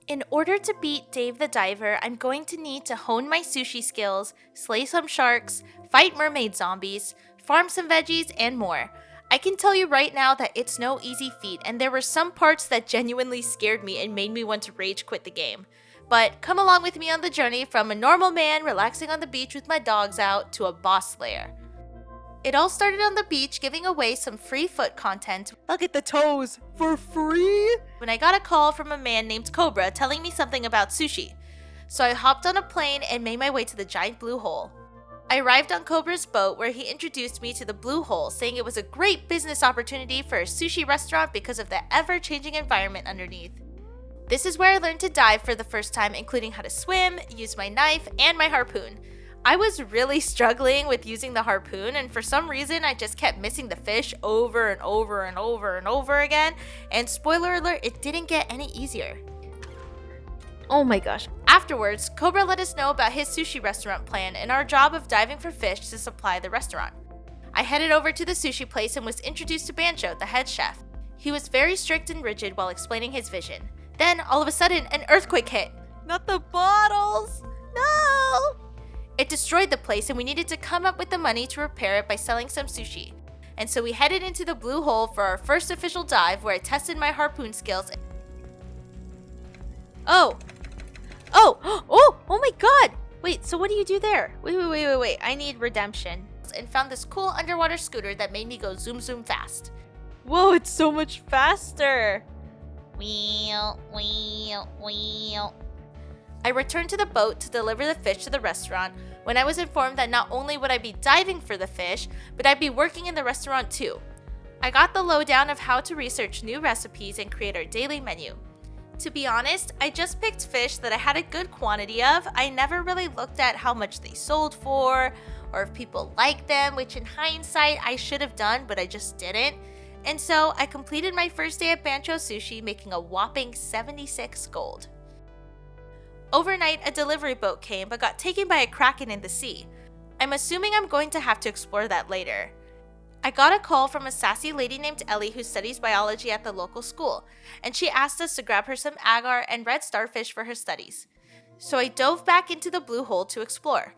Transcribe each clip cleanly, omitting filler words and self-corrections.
In order to beat Dave the Diver, I'm going to need to hone my sushi skills, slay some sharks, fight mermaid zombies, farm some veggies, and more. I can tell you right now that it's no easy feat, and there were some parts that genuinely scared me and made me want to rage quit the game. But come along with me on the journey from a normal man relaxing on the beach with my dogs out to a boss slayer. It all started on the beach giving away some free foot content. Look at the toes for free. When I got a call from a man named Cobra telling me something about sushi. So I hopped on a plane and made my way to the giant blue hole. I arrived on Cobra's boat where he introduced me to the blue hole, saying it was a great business opportunity for a sushi restaurant because of the ever-changing environment underneath. This is where I learned to dive for the first time, including how to swim, use my knife, and my harpoon. I was really struggling with using the harpoon, and for some reason I just kept missing the fish over and over and over and over again, and spoiler alert, it didn't get any easier. Oh my gosh. Afterwards, Cobra let us know about his sushi restaurant plan and our job of diving for fish to supply the restaurant. I headed over to the sushi place and was introduced to Bancho, the head chef. He was very strict and rigid while explaining his vision. Then, all of a sudden, an earthquake hit. Not the bottles. No. It destroyed the place and we needed to come up with the money to repair it by selling some sushi. And so we headed into the blue hole for our first official dive where I tested my harpoon skills. Oh my god! Wait, so what do you do there? Wait. I need redemption. And found this cool underwater scooter that made me go zoom fast. Whoa, it's so much faster. Wheel. I returned to the boat to deliver the fish to the restaurant when I was informed that not only would I be diving for the fish, but I'd be working in the restaurant too. I got the lowdown of how to research new recipes and create our daily menu. To be honest, I just picked fish that I had a good quantity of. I never really looked at how much they sold for, or if people liked them, which in hindsight I should have done, but I just didn't. And so I completed my first day at Bancho Sushi, making a whopping 76 gold. Overnight, a delivery boat came but got taken by a kraken in the sea. I'm assuming I'm going to have to explore that later. I got a call from a sassy lady named Ellie who studies biology at the local school, and she asked us to grab her some agar and red starfish for her studies. So I dove back into the blue hole to explore.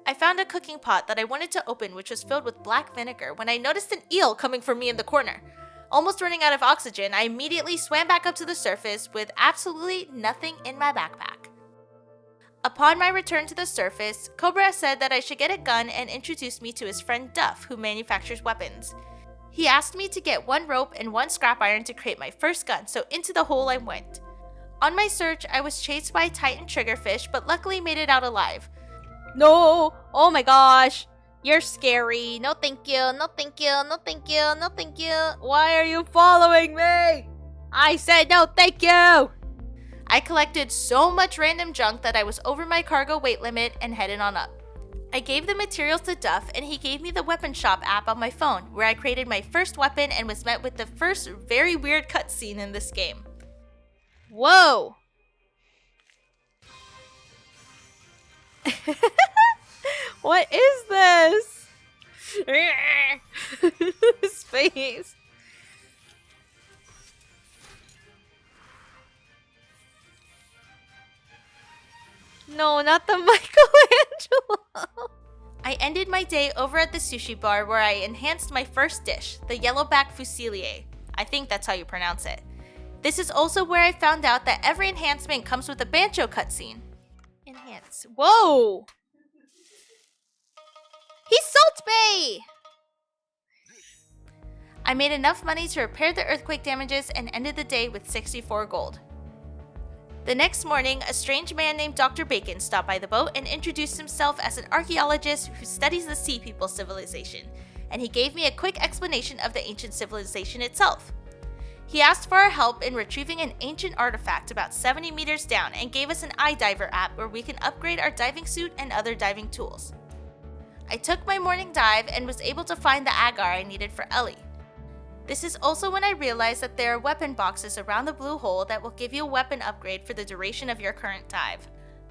I found a cooking pot that I wanted to open, which was filled with black vinegar, when I noticed an eel coming for me in the corner. Almost running out of oxygen, I immediately swam back up to the surface with absolutely nothing in my backpack. Upon my return to the surface, Cobra said that I should get a gun and introduced me to his friend Duff, who manufactures weapons. He asked me to get one rope and one scrap iron to create my first gun, so into the hole I went. On my search, I was chased by a Titan triggerfish, but luckily made it out alive. No. Oh my gosh. You're scary. No thank you. No thank you. No thank you. No thank you. Why are you following me? I said no thank you. I collected so much random junk that I was over my cargo weight limit and headed on up. I gave the materials to Duff and he gave me the weapon shop app on my phone where I created my first weapon and was met with the first very weird cutscene in this game. Whoa. What is this? His face. No, not the Michelangelo. I ended my day over at the sushi bar where I enhanced my first dish, the yellowback fusillier. I think that's how you pronounce it. This is also where I found out that every enhancement comes with a Bancho cutscene. Enhance. Whoa! He sold me! I made enough money to repair the earthquake damages and ended the day with 64 gold. The next morning, a strange man named Dr. Bacon stopped by the boat and introduced himself as an archaeologist who studies the Sea People civilization, and he gave me a quick explanation of the ancient civilization itself. He asked for our help in retrieving an ancient artifact about 70 meters down and gave us an iDiver app where we can upgrade our diving suit and other diving tools. I took my morning dive and was able to find the agar I needed for Ellie. This is also when I realized that there are weapon boxes around the blue hole that will give you a weapon upgrade for the duration of your current dive.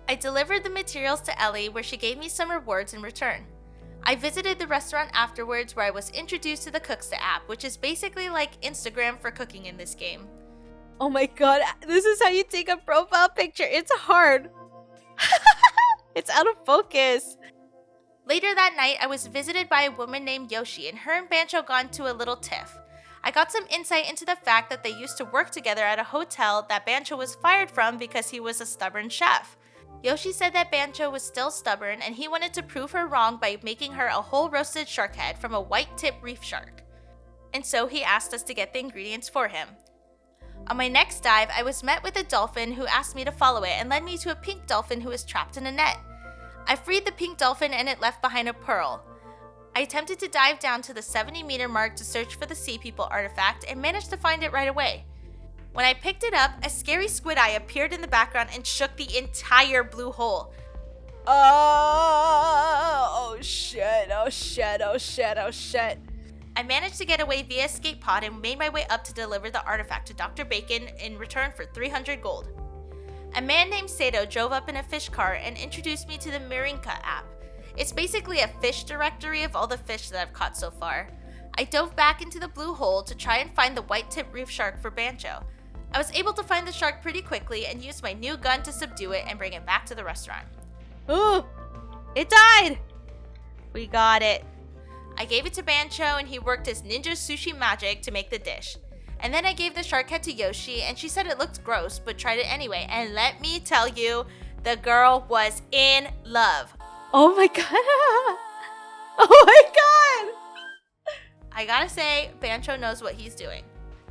I delivered the materials to Ellie where she gave me some rewards in return. I visited the restaurant afterwards where I was introduced to the Cooksta app, which is basically like Instagram for cooking in this game. Oh my god, this is how you take a profile picture. It's hard. It's out of focus. Later that night, I was visited by a woman named Yoshi, and her and Bancho got into a little tiff. I got some insight into the fact that they used to work together at a hotel that Bancho was fired from because he was a stubborn chef. Yoshi said that Bancho was still stubborn and he wanted to prove her wrong by making her a whole roasted shark head from a white-tip reef shark. And so he asked us to get the ingredients for him. On my next dive, I was met with a dolphin who asked me to follow it and led me to a pink dolphin who was trapped in a net. I freed the pink dolphin and it left behind a pearl. I attempted to dive down to the 70-meter mark to search for the Sea People artifact and managed to find it right away. When I picked it up, a scary squid eye appeared in the background and shook the entire blue hole. Oh shit, oh shit, oh shit, oh shit. I managed to get away via escape pod and made my way up to deliver the artifact to Dr. Bacon in return for 300 gold. A man named Sato drove up in a fish cart and introduced me to the Mirinka app. It's basically a fish directory of all the fish that I've caught so far. I dove back into the blue hole to try and find the white-tip reef shark for Bancho. I was able to find the shark pretty quickly and used my new gun to subdue it and bring it back to the restaurant. Ooh, it died! We got it. I gave it to Bancho and he worked his ninja sushi magic to make the dish. And then I gave the shark head to Yoshi and she said it looked gross but tried it anyway. And let me tell you, the girl was in love. Oh my god! Oh my god! I gotta say, Bancho knows what he's doing.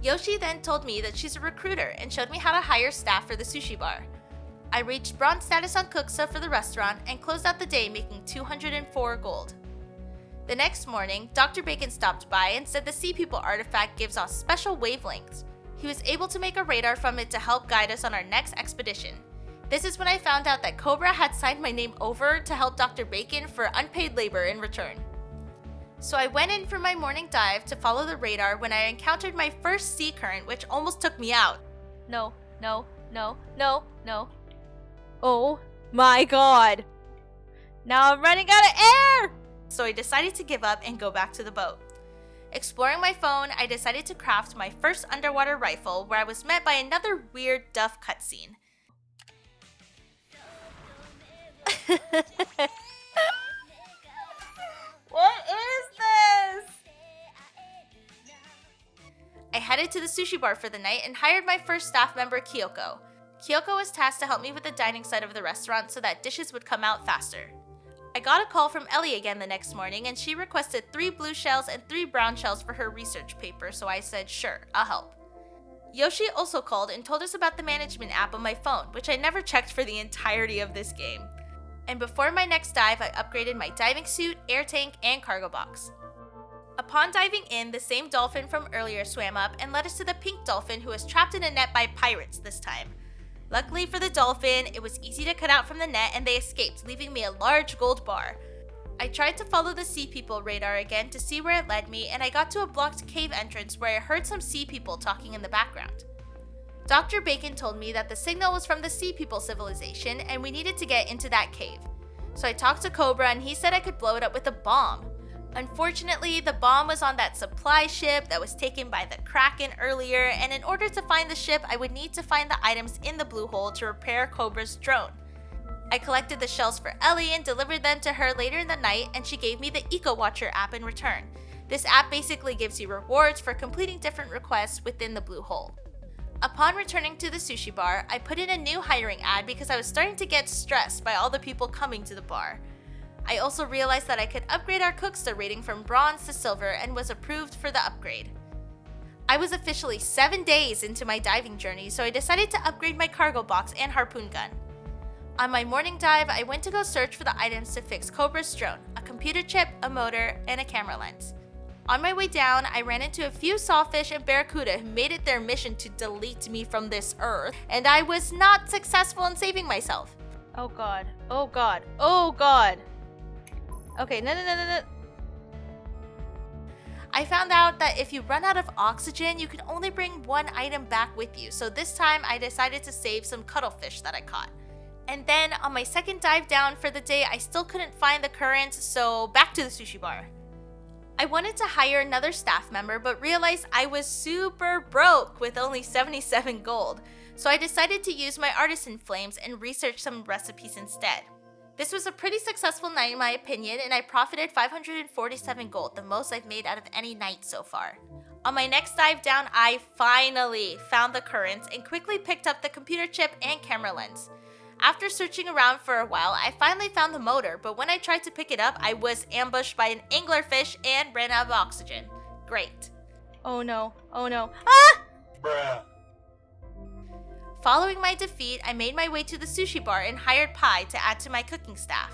Yoshi then told me that she's a recruiter and showed me how to hire staff for the sushi bar. I reached bronze status on cook stuff for the restaurant and closed out the day making 204 gold. The next morning, Dr. Bacon stopped by and said the Sea People artifact gives off special wavelengths. He was able to make a radar from it to help guide us on our next expedition. This is when I found out that Cobra had signed my name over to help Dr. Bacon for unpaid labor in return. So I went in for my morning dive to follow the radar when I encountered my first sea current, which almost took me out. No, no, no, no, no. Oh my god. Now I'm running out of air! So I decided to give up and go back to the boat. Exploring my phone, I decided to craft my first underwater rifle where I was met by another weird Duff cutscene. What is this? I headed to the sushi bar for the night and hired my first staff member, Kyoko. Kyoko was tasked to help me with the dining side of the restaurant so that dishes would come out faster. I got a call from Ellie again the next morning and she requested 3 blue shells and 3 brown shells for her research paper, so I said, sure, I'll help. Yoshi also called and told us about the management app on my phone, which I never checked for the entirety of this game. And before my next dive, I upgraded my diving suit, air tank, and cargo box. Upon diving in, the same dolphin from earlier swam up and led us to the pink dolphin who was trapped in a net by pirates this time. Luckily for the dolphin, it was easy to cut out from the net and they escaped, leaving me a large gold bar. I tried to follow the Sea People radar again to see where it led me, and I got to a blocked cave entrance where I heard some sea people talking in the background. Dr. Bacon told me that the signal was from the Sea People civilization and we needed to get into that cave. So I talked to Cobra and he said I could blow it up with a bomb. Unfortunately, the bomb was on that supply ship that was taken by the Kraken earlier, and in order to find the ship, I would need to find the items in the blue hole to repair Cobra's drone. I collected the shells for Ellie and delivered them to her later in the night, and she gave me the Eco Watcher app in return. This app basically gives you rewards for completing different requests within the blue hole. Upon returning to the sushi bar, I put in a new hiring ad because I was starting to get stressed by all the people coming to the bar. I also realized that I could upgrade our Cooksta rating from bronze to silver and was approved for the upgrade. I was officially 7 days into my diving journey, so I decided to upgrade my cargo box and harpoon gun. On my morning dive, I went to go search for the items to fix Cobra's drone, a computer chip, a motor, and a camera lens. On my way down, I ran into a few sawfish and barracuda who made it their mission to delete me from this earth, and I was not successful in saving myself. Oh god, oh god, oh god. Okay, no. I found out that if you run out of oxygen, you can only bring 1 item back with you, so this time I decided to save some cuttlefish that I caught. And then on my second dive down for the day, I still couldn't find the current, so back to the sushi bar. I wanted to hire another staff member, but realized I was super broke with only 77 gold, so I decided to use my artisan flames and research some recipes instead. This was a pretty successful night in my opinion, and I profited 547 gold, the most I've made out of any night so far. On my next dive down, I finally found the currents and quickly picked up the computer chip and camera lens. After searching around for a while, I finally found the motor, but when I tried to pick it up, I was ambushed by an anglerfish and ran out of oxygen. Great. Oh no, oh no. Ah! Bruh. Following my defeat, I made my way to the sushi bar and hired Pi to add to my cooking staff.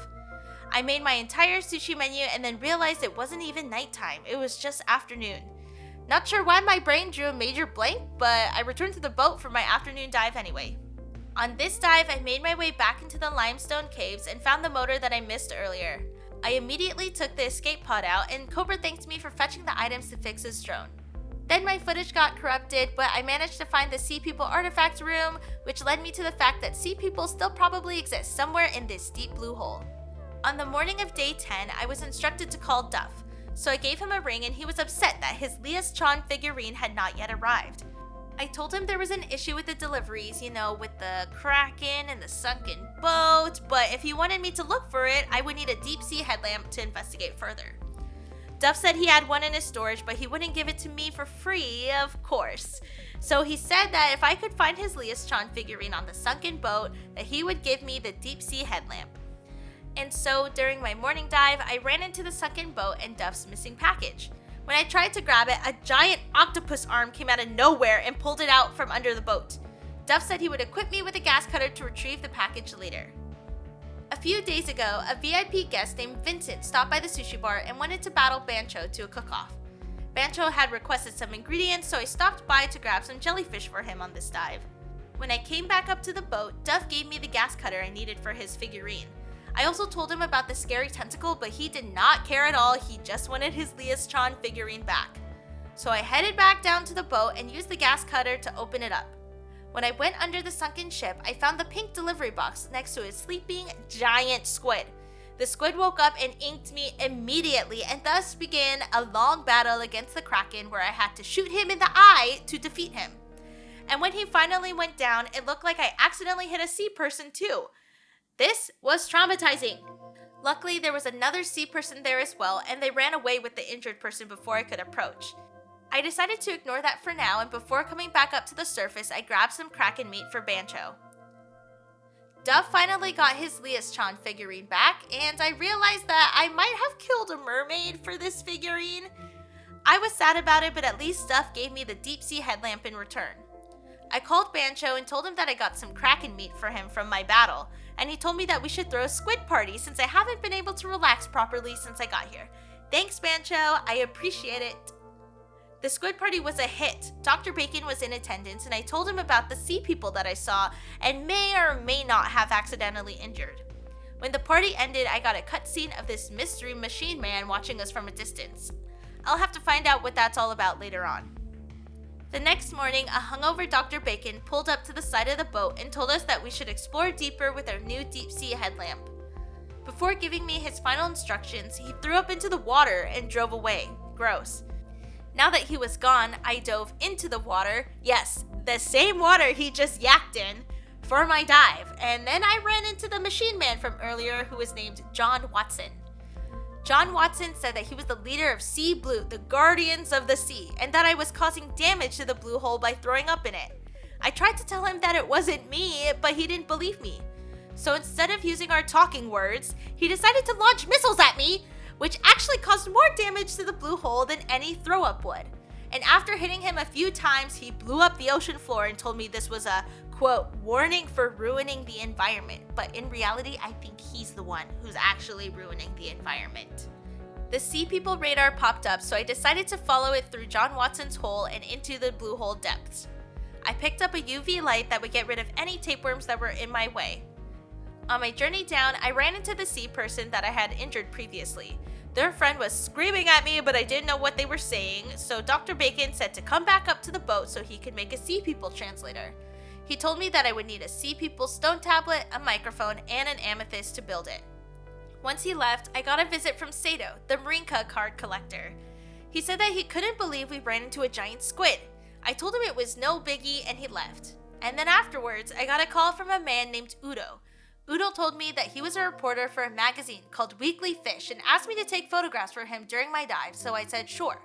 I made my entire sushi menu and then realized it wasn't even nighttime, it was just afternoon. Not sure why my brain drew a major blank, but I returned to the boat for my afternoon dive anyway. On this dive, I made my way back into the limestone caves and found the motor that I missed earlier. I immediately took the escape pod out and Cobra thanked me for fetching the items to fix his drone. Then my footage got corrupted, but I managed to find the Sea People artifact room, which led me to the fact that Sea People still probably exist somewhere in this deep blue hole. On the morning of day 10, I was instructed to call Duff, so I gave him a ring and he was upset that his Lias Chan figurine had not yet arrived. I told him there was an issue with the deliveries, with the Kraken and the sunken boat, but if he wanted me to look for it, I would need a deep sea headlamp to investigate further. Duff said he had one in his storage, but he wouldn't give it to me for free, of course. So he said that if I could find his Lias Chan figurine on the sunken boat, that he would give me the deep sea headlamp. And so during my morning dive, I ran into the sunken boat and Duff's missing package. When I tried to grab it, a giant octopus arm came out of nowhere and pulled it out from under the boat. Duff said he would equip me with a gas cutter to retrieve the package later. A few days ago, a VIP guest named Vincent stopped by the sushi bar and wanted to battle Bancho to a cook-off. Bancho had requested some ingredients, so I stopped by to grab some jellyfish for him on this dive. When I came back up to the boat, Duff gave me the gas cutter I needed for his figurine. I also told him about the scary tentacle, but he did not care at all, he just wanted his Lias Chan figurine back. So I headed back down to the boat and used the gas cutter to open it up. When I went under the sunken ship, I found the pink delivery box next to a sleeping giant squid. The squid woke up and inked me immediately and thus began a long battle against the Kraken where I had to shoot him in the eye to defeat him. And when he finally went down, it looked like I accidentally hit a sea person too. This was traumatizing. Luckily, there was another sea person there as well, and they ran away with the injured person before I could approach. I decided to ignore that for now, and before coming back up to the surface, I grabbed some Kraken meat for Bancho. Duff finally got his Lias Chan figurine back, and I realized that I might have killed a mermaid for this figurine. I was sad about it, but at least Duff gave me the deep sea headlamp in return. I called Bancho and told him that I got some Kraken meat for him from my battle, and he told me that we should throw a squid party since I haven't been able to relax properly since I got here. Thanks, Bancho, I appreciate it. The squid party was a hit. Dr. Bacon was in attendance, and I told him about the sea people that I saw and may or may not have accidentally injured. When the party ended, I got a cutscene of this mystery machine man watching us from a distance. I'll have to find out what that's all about later on. The next morning, a hungover Dr. Bacon pulled up to the side of the boat and told us that we should explore deeper with our new deep sea headlamp. Before giving me his final instructions, he threw up into the water and drove away. Gross. Now that he was gone, I dove into the water, yes, the same water he just yacked in, for my dive, and then I ran into the machine man from earlier who was named John Watson. John Watson said that he was the leader of Sea Blue, the Guardians of the Sea, and that I was causing damage to the blue hole by throwing up in it. I tried to tell him that it wasn't me, but he didn't believe me. So instead of using our talking words, he decided to launch missiles at me, which actually caused more damage to the blue hole than any throw-up would. And after hitting him a few times, he blew up the ocean floor and told me this was a, quote, warning for ruining the environment. But in reality, I think he's the one who's actually ruining the environment. The Sea People radar popped up, so I decided to follow it through John Watson's hole and into the blue hole depths. I picked up a UV light that would get rid of any tapeworms that were in my way. On my journey down, I ran into the sea person that I had injured previously. Their friend was screaming at me, but I didn't know what they were saying, so Dr. Bacon said to come back up to the boat so he could make a Sea People translator. He told me that I would need a Sea People stone tablet, a microphone, and an amethyst to build it. Once he left, I got a visit from Sato, the Marinka card collector. He said that he couldn't believe we ran into a giant squid. I told him it was no biggie and he left. And then afterwards, I got a call from a man named Udo. Udo told me that he was a reporter for a magazine called Weekly Fish and asked me to take photographs for him during my dive, so I said sure.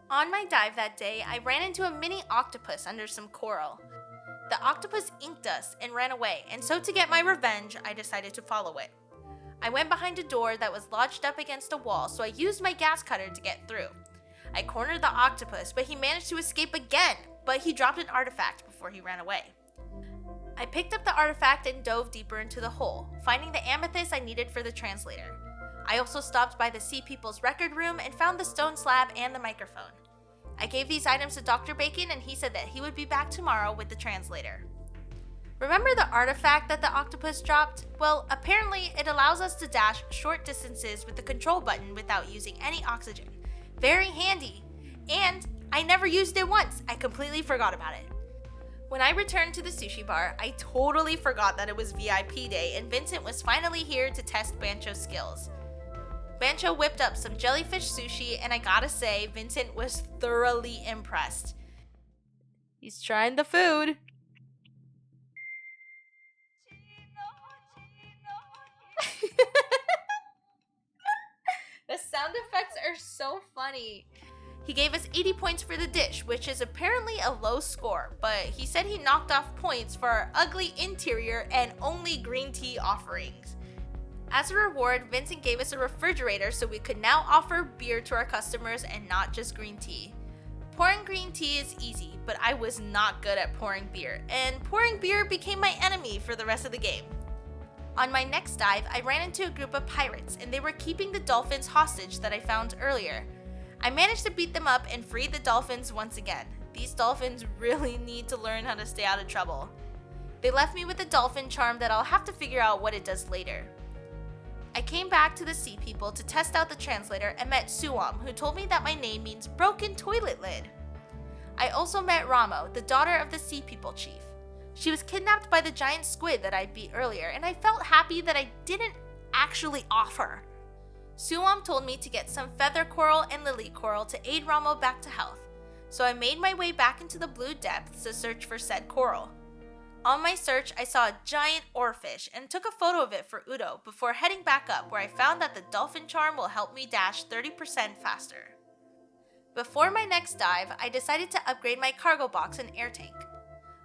On my dive that day, I ran into a mini octopus under some coral. The octopus inked us and ran away, and so to get my revenge, I decided to follow it. I went behind a door that was lodged up against a wall, so I used my gas cutter to get through. I cornered the octopus, but he managed to escape again, but he dropped an artifact before he ran away. I picked up the artifact and dove deeper into the hole, finding the amethyst I needed for the translator. I also stopped by the Sea People's record room and found the stone slab and the microphone. I gave these items to Dr. Bacon and he said that he would be back tomorrow with the translator. Remember the artifact that the octopus dropped? Well, apparently it allows us to dash short distances with the control button without using any oxygen. Very handy. And I never used it once. I completely forgot about it. When I returned to the sushi bar, I totally forgot that it was VIP day and Vincent was finally here to test Bancho's skills. Bancho whipped up some jellyfish sushi and I gotta say, Vincent was thoroughly impressed. He's trying the food. The sound effects are so funny. He gave us 80 points for the dish, which is apparently a low score, but he said he knocked off points for our ugly interior and only green tea offerings. As a reward, Vincent gave us a refrigerator so we could now offer beer to our customers and not just green tea. Pouring green tea is easy, but I was not good at pouring beer, and pouring beer became my enemy for the rest of the game. On my next dive, I ran into a group of pirates, and they were keeping the dolphins hostage that I found earlier. I managed to beat them up and free the dolphins once again. These dolphins really need to learn how to stay out of trouble. They left me with a dolphin charm that I'll have to figure out what it does later. I came back to the Sea People to test out the translator and met Suam, who told me that my name means broken toilet lid. I also met Ramo, the daughter of the Sea People chief. She was kidnapped by the giant squid that I beat earlier, and I felt happy that I didn't actually off her. Suam told me to get some feather coral and lily coral to aid Ramo back to health, so I made my way back into the blue depths to search for said coral. On my search, I saw a giant oarfish and took a photo of it for Udo before heading back up, where I found that the dolphin charm will help me dash 30% faster. Before my next dive, I decided to upgrade my cargo box and air tank.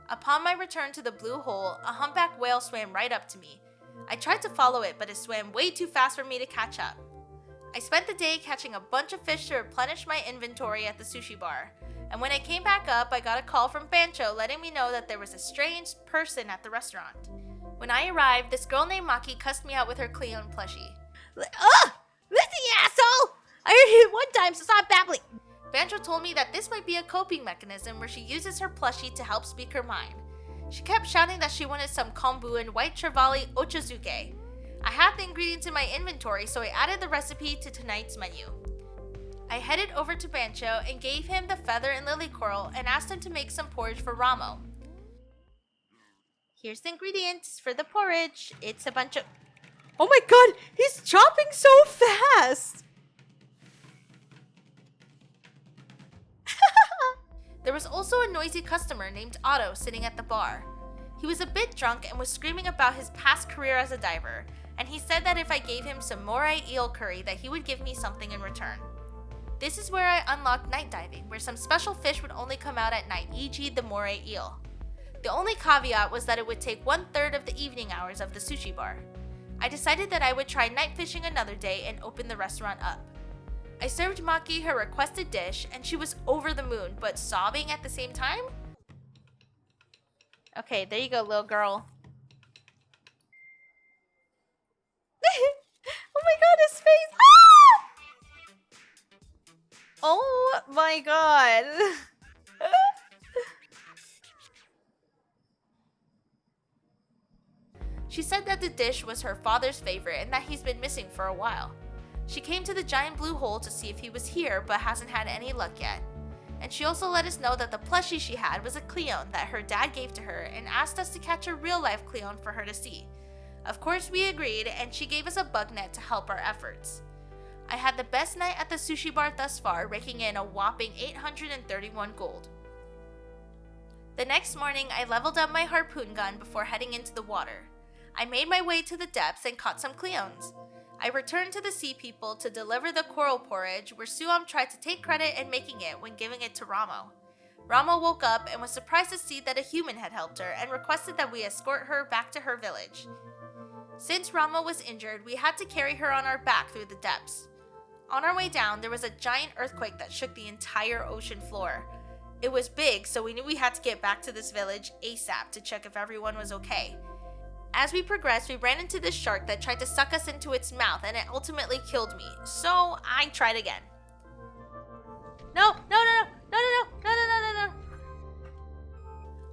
Upon my return to the blue hole, a humpback whale swam right up to me. I tried to follow it, but it swam way too fast for me to catch up. I spent the day catching a bunch of fish to replenish my inventory at the sushi bar, and when I came back up, I got a call from Bancho letting me know that there was a strange person at the restaurant. When I arrived, this girl named Maki cussed me out with her Cleon plushie. Ugh! Listen, you asshole! I heard it one time, so stop babbling! Bancho told me that this might be a coping mechanism where she uses her plushie to help speak her mind. She kept shouting that she wanted some kombu and white trevally ochazuke. I had the ingredients in my inventory, so I added the recipe to tonight's menu. I headed over to Bancho and gave him the feather and lily coral and asked him to make some porridge for Ramo. Here's the ingredients for the porridge. It's a bunch of... Oh my god, he's chopping so fast! There was also a noisy customer named Otto sitting at the bar. He was a bit drunk and was screaming about his past career as a diver, and he said that if I gave him some moray eel curry that he would give me something in return. This is where I unlocked night diving, where some special fish would only come out at night, e.g. the moray eel. The only caveat was that it would take 1/3 of the evening hours of the sushi bar. I decided that I would try night fishing another day and open the restaurant up. I served Maki her requested dish, and she was over the moon, but sobbing at the same time? Okay, there you go, little girl. Oh my god, his face! Ah! Oh my god. She said that the dish was her father's favorite and that he's been missing for a while. She came to the giant blue hole to see if he was here, but hasn't had any luck yet. And she also let us know that the plushie she had was a Cleon that her dad gave to her and asked us to catch a real-life Cleon for her to see. Of course we agreed, and she gave us a bug net to help our efforts. I had the best night at the sushi bar thus far, raking in a whopping 831 gold. The next morning, I leveled up my harpoon gun before heading into the water. I made my way to the depths and caught some Cleons. I returned to the sea people to deliver the coral porridge, where Suam tried to take credit in making it when giving it to Ramo. Ramo woke up and was surprised to see that a human had helped her and requested that we escort her back to her village. Since Ramo was injured, we had to carry her on our back through the depths. On our way down, there was a giant earthquake that shook the entire ocean floor. It was big, so we knew we had to get back to this village ASAP to check if everyone was okay. As we progressed, we ran into this shark that tried to suck us into its mouth, and it ultimately killed me, so I tried again. No.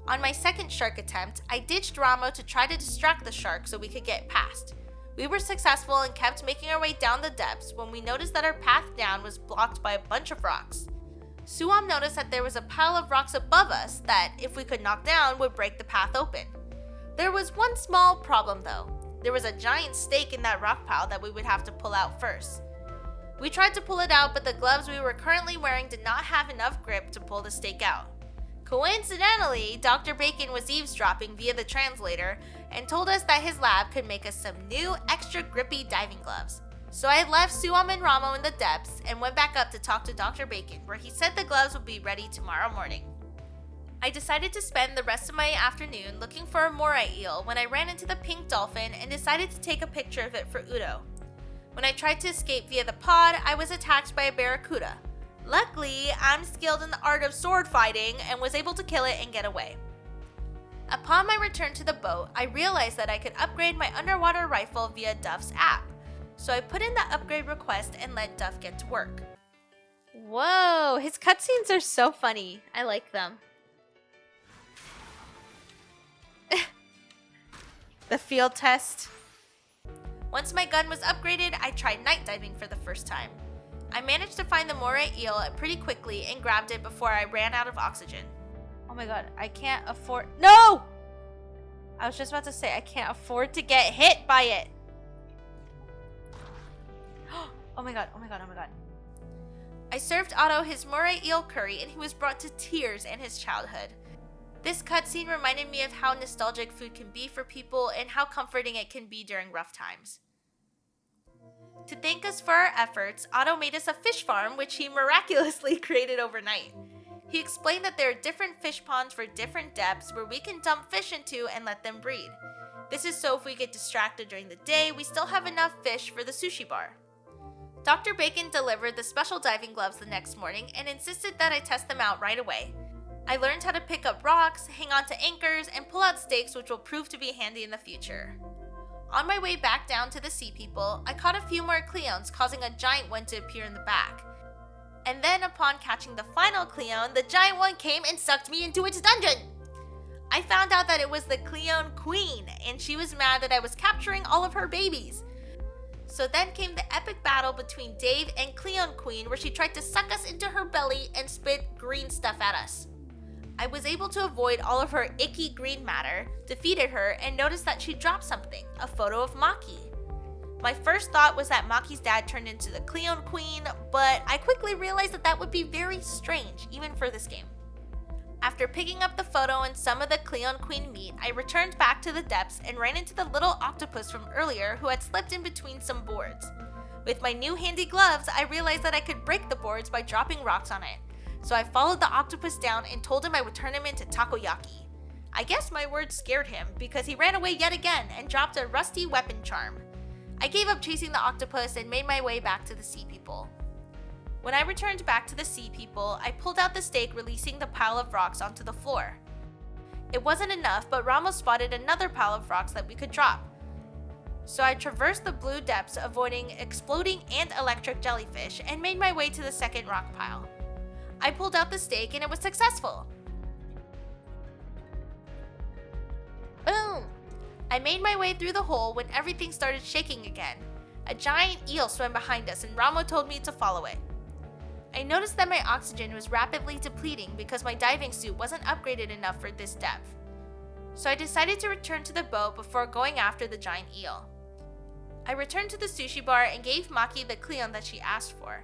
On my second shark attempt, I ditched Ramo to try to distract the shark so we could get past. We were successful and kept making our way down the depths when we noticed that our path down was blocked by a bunch of rocks. Suam noticed that there was a pile of rocks above us that, if we could knock down, would break the path open. There was one small problem though. There was a giant stake in that rock pile that we would have to pull out first. We tried to pull it out, but the gloves we were currently wearing did not have enough grip to pull the stake out. Coincidentally, Dr. Bacon was eavesdropping via the translator and told us that his lab could make us some new, extra grippy diving gloves. So I left Suam and Ramo in the depths and went back up to talk to Dr. Bacon, where he said the gloves would be ready tomorrow morning. I decided to spend the rest of my afternoon looking for a moray eel when I ran into the pink dolphin and decided to take a picture of it for Udo. When I tried to escape via the pod, I was attacked by a barracuda. Luckily, I'm skilled in the art of sword fighting and was able to kill it and get away. Upon my return to the boat, I realized that I could upgrade my underwater rifle via Duff's app. So I put in the upgrade request and let Duff get to work. Whoa, his cutscenes are so funny. I like them. The field test. Once my gun was upgraded, I tried night diving for the first time. I managed to find the moray eel pretty quickly and grabbed it before I ran out of oxygen. Oh my god, I can't afford— No! I was just about to say, I can't afford to get hit by it. Oh my god. I served Otto his moray eel curry and he was brought to tears in his childhood. This cutscene reminded me of how nostalgic food can be for people and how comforting it can be during rough times. To thank us for our efforts, Otto made us a fish farm which he miraculously created overnight. He explained that there are different fish ponds for different depths where we can dump fish into and let them breed. This is so if we get distracted during the day, we still have enough fish for the sushi bar. Dr. Bacon delivered the special diving gloves the next morning and insisted that I test them out right away. I learned how to pick up rocks, hang on to anchors, and pull out stakes which will prove to be handy in the future. On my way back down to the sea people, I caught a few more Cleons, causing a giant one to appear in the back. And then upon catching the final Cleon, the giant one came and sucked me into its dungeon! I found out that it was the Cleon Queen, and she was mad that I was capturing all of her babies. So then came the epic battle between Dave and Cleon Queen, where she tried to suck us into her belly and spit green stuff at us. I was able to avoid all of her icky green matter, defeated her, and noticed that she dropped something, a photo of Maki. My first thought was that Maki's dad turned into the Cleon Queen, but I quickly realized that would be very strange, even for this game. After picking up the photo and some of the Cleon Queen meat, I returned back to the depths and ran into the little octopus from earlier who had slipped in between some boards. With my new handy gloves, I realized that I could break the boards by dropping rocks on it. So I followed the octopus down and told him I would turn him into takoyaki. I guess my words scared him because he ran away yet again and dropped a rusty weapon charm. I gave up chasing the octopus and made my way back to the sea people. When I returned back to the sea people, I pulled out the stake, releasing the pile of rocks onto the floor. It wasn't enough, but Ramos spotted another pile of rocks that we could drop. So I traversed the blue depths, avoiding exploding and electric jellyfish, and made my way to the second rock pile. I pulled out the stake and it was successful. Boom! I made my way through the hole when everything started shaking again. A giant eel swam behind us and Ramo told me to follow it. I noticed that my oxygen was rapidly depleting because my diving suit wasn't upgraded enough for this depth. So I decided to return to the boat before going after the giant eel. I returned to the sushi bar and gave Maki the Cleon that she asked for.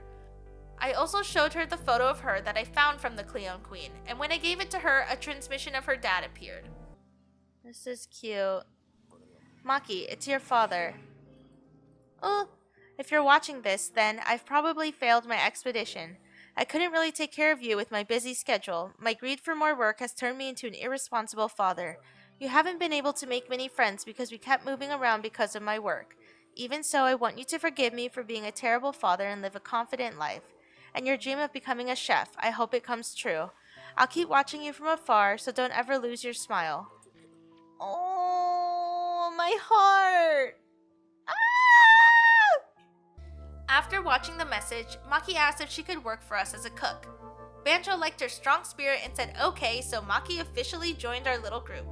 I also showed her the photo of her that I found from the Cleon Queen, and when I gave it to her, a transmission of her dad appeared. This is cute. Maki, it's your father. Oh, if you're watching this, then I've probably failed my expedition. I couldn't really take care of you with my busy schedule. My greed for more work has turned me into an irresponsible father. You haven't been able to make many friends because we kept moving around because of my work. Even so, I want you to forgive me for being a terrible father and live a confident life. And your dream of becoming a chef, I hope it comes true. I'll keep watching you from afar, so don't ever lose your smile. Oh, my heart! After watching the message, Maki asked if she could work for us as a cook. Bancho liked her strong spirit and said okay, so Maki officially joined our little group.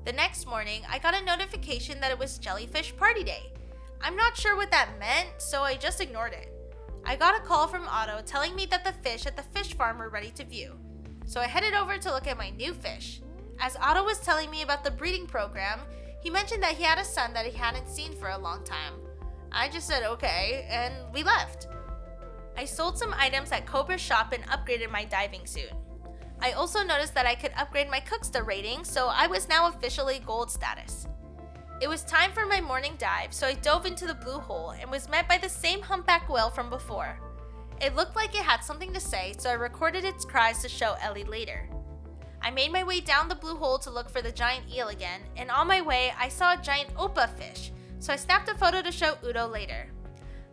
The next morning, I got a notification that it was Jellyfish Party Day. I'm not sure what that meant, so I just ignored it. I got a call from Otto telling me that the fish at the fish farm were ready to view, so I headed over to look at my new fish. As Otto was telling me about the breeding program, he mentioned that he had a son that he hadn't seen for a long time. I just said okay, and we left. I sold some items at Cobra's shop and upgraded my diving suit. I also noticed that I could upgrade my Cooksta rating, so I was now officially gold status. It was time for my morning dive, so I dove into the blue hole and was met by the same humpback whale from before. It looked like it had something to say, so I recorded its cries to show Ellie later. I made my way down the blue hole to look for the giant eel again, and on my way, I saw a giant oppa fish, so I snapped a photo to show Udo later.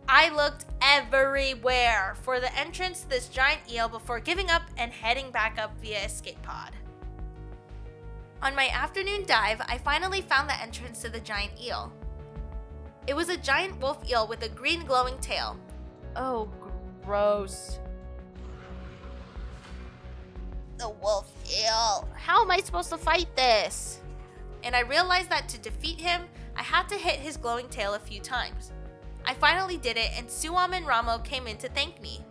I looked everywhere for the entrance to this giant eel before giving up and heading back up via escape pod. On my afternoon dive, I finally found the entrance to the giant eel. It was a giant wolf eel with a green glowing tail. Oh, gross. The wolf eel. How am I supposed to fight this? And I realized that to defeat him, I had to hit his glowing tail a few times. I finally did it, and Suam and Ramo came in to thank me.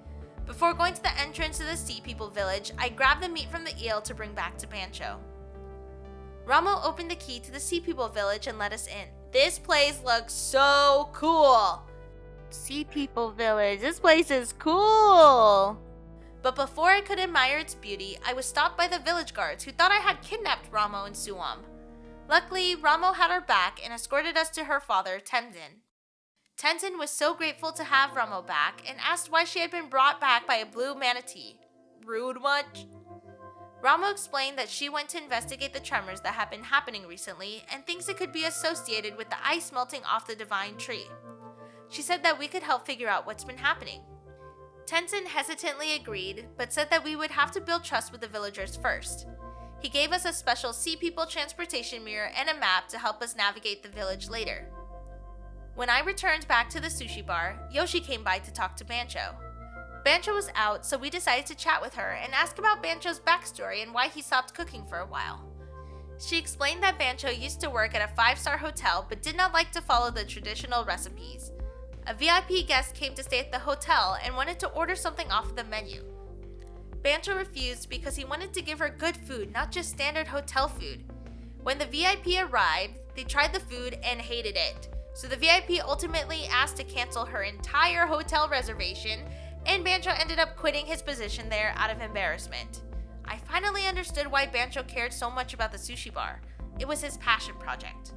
Before going to the entrance to the Sea People village, I grabbed the meat from the eel to bring back to Bancho. Ramo opened the key to the Sea People village and let us in. This place looks so cool! Sea People village, this place is cool! But before I could admire its beauty, I was stopped by the village guards who thought I had kidnapped Ramo and Suam. Luckily, Ramo had our back and escorted us to her father, Tenzin. Tenzin was so grateful to have Ramo back and asked why she had been brought back by a blue manatee. Rude much? Ramo explained that she went to investigate the tremors that had been happening recently and thinks it could be associated with the ice melting off the divine tree. She said that we could help figure out what's been happening. Tenzin hesitantly agreed, but said that we would have to build trust with the villagers first. He gave us a special Sea People transportation mirror and a map to help us navigate the village later. When I returned back to the sushi bar, Yoshi came by to talk to Bancho. Bancho was out, so we decided to chat with her and ask about Bancho's backstory and why he stopped cooking for a while. She explained that Bancho used to work at a 5-star hotel but did not like to follow the traditional recipes. A VIP guest came to stay at the hotel and wanted to order something off of the menu. Bancho refused because he wanted to give her good food, not just standard hotel food. When the VIP arrived, they tried the food and hated it. So the VIP ultimately asked to cancel her entire hotel reservation, and Bancho ended up quitting his position there out of embarrassment. I finally understood why Bancho cared so much about the sushi bar. It was his passion project.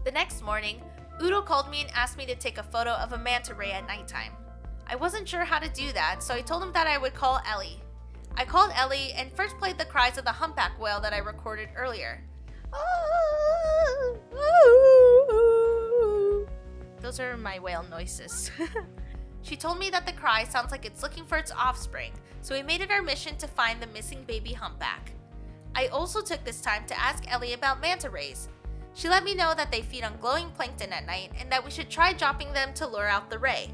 The next morning, Udo called me and asked me to take a photo of a manta ray at nighttime. I wasn't sure how to do that, so I told him that I would call Ellie. I called Ellie and first played the cries of the humpback whale that I recorded earlier. Those are my whale noises. She told me that the cry sounds like it's looking for its offspring, so we made it our mission to find the missing baby humpback. I also took this time to ask Ellie about manta rays. She let me know that they feed on glowing plankton at night and that we should try dropping them to lure out the ray.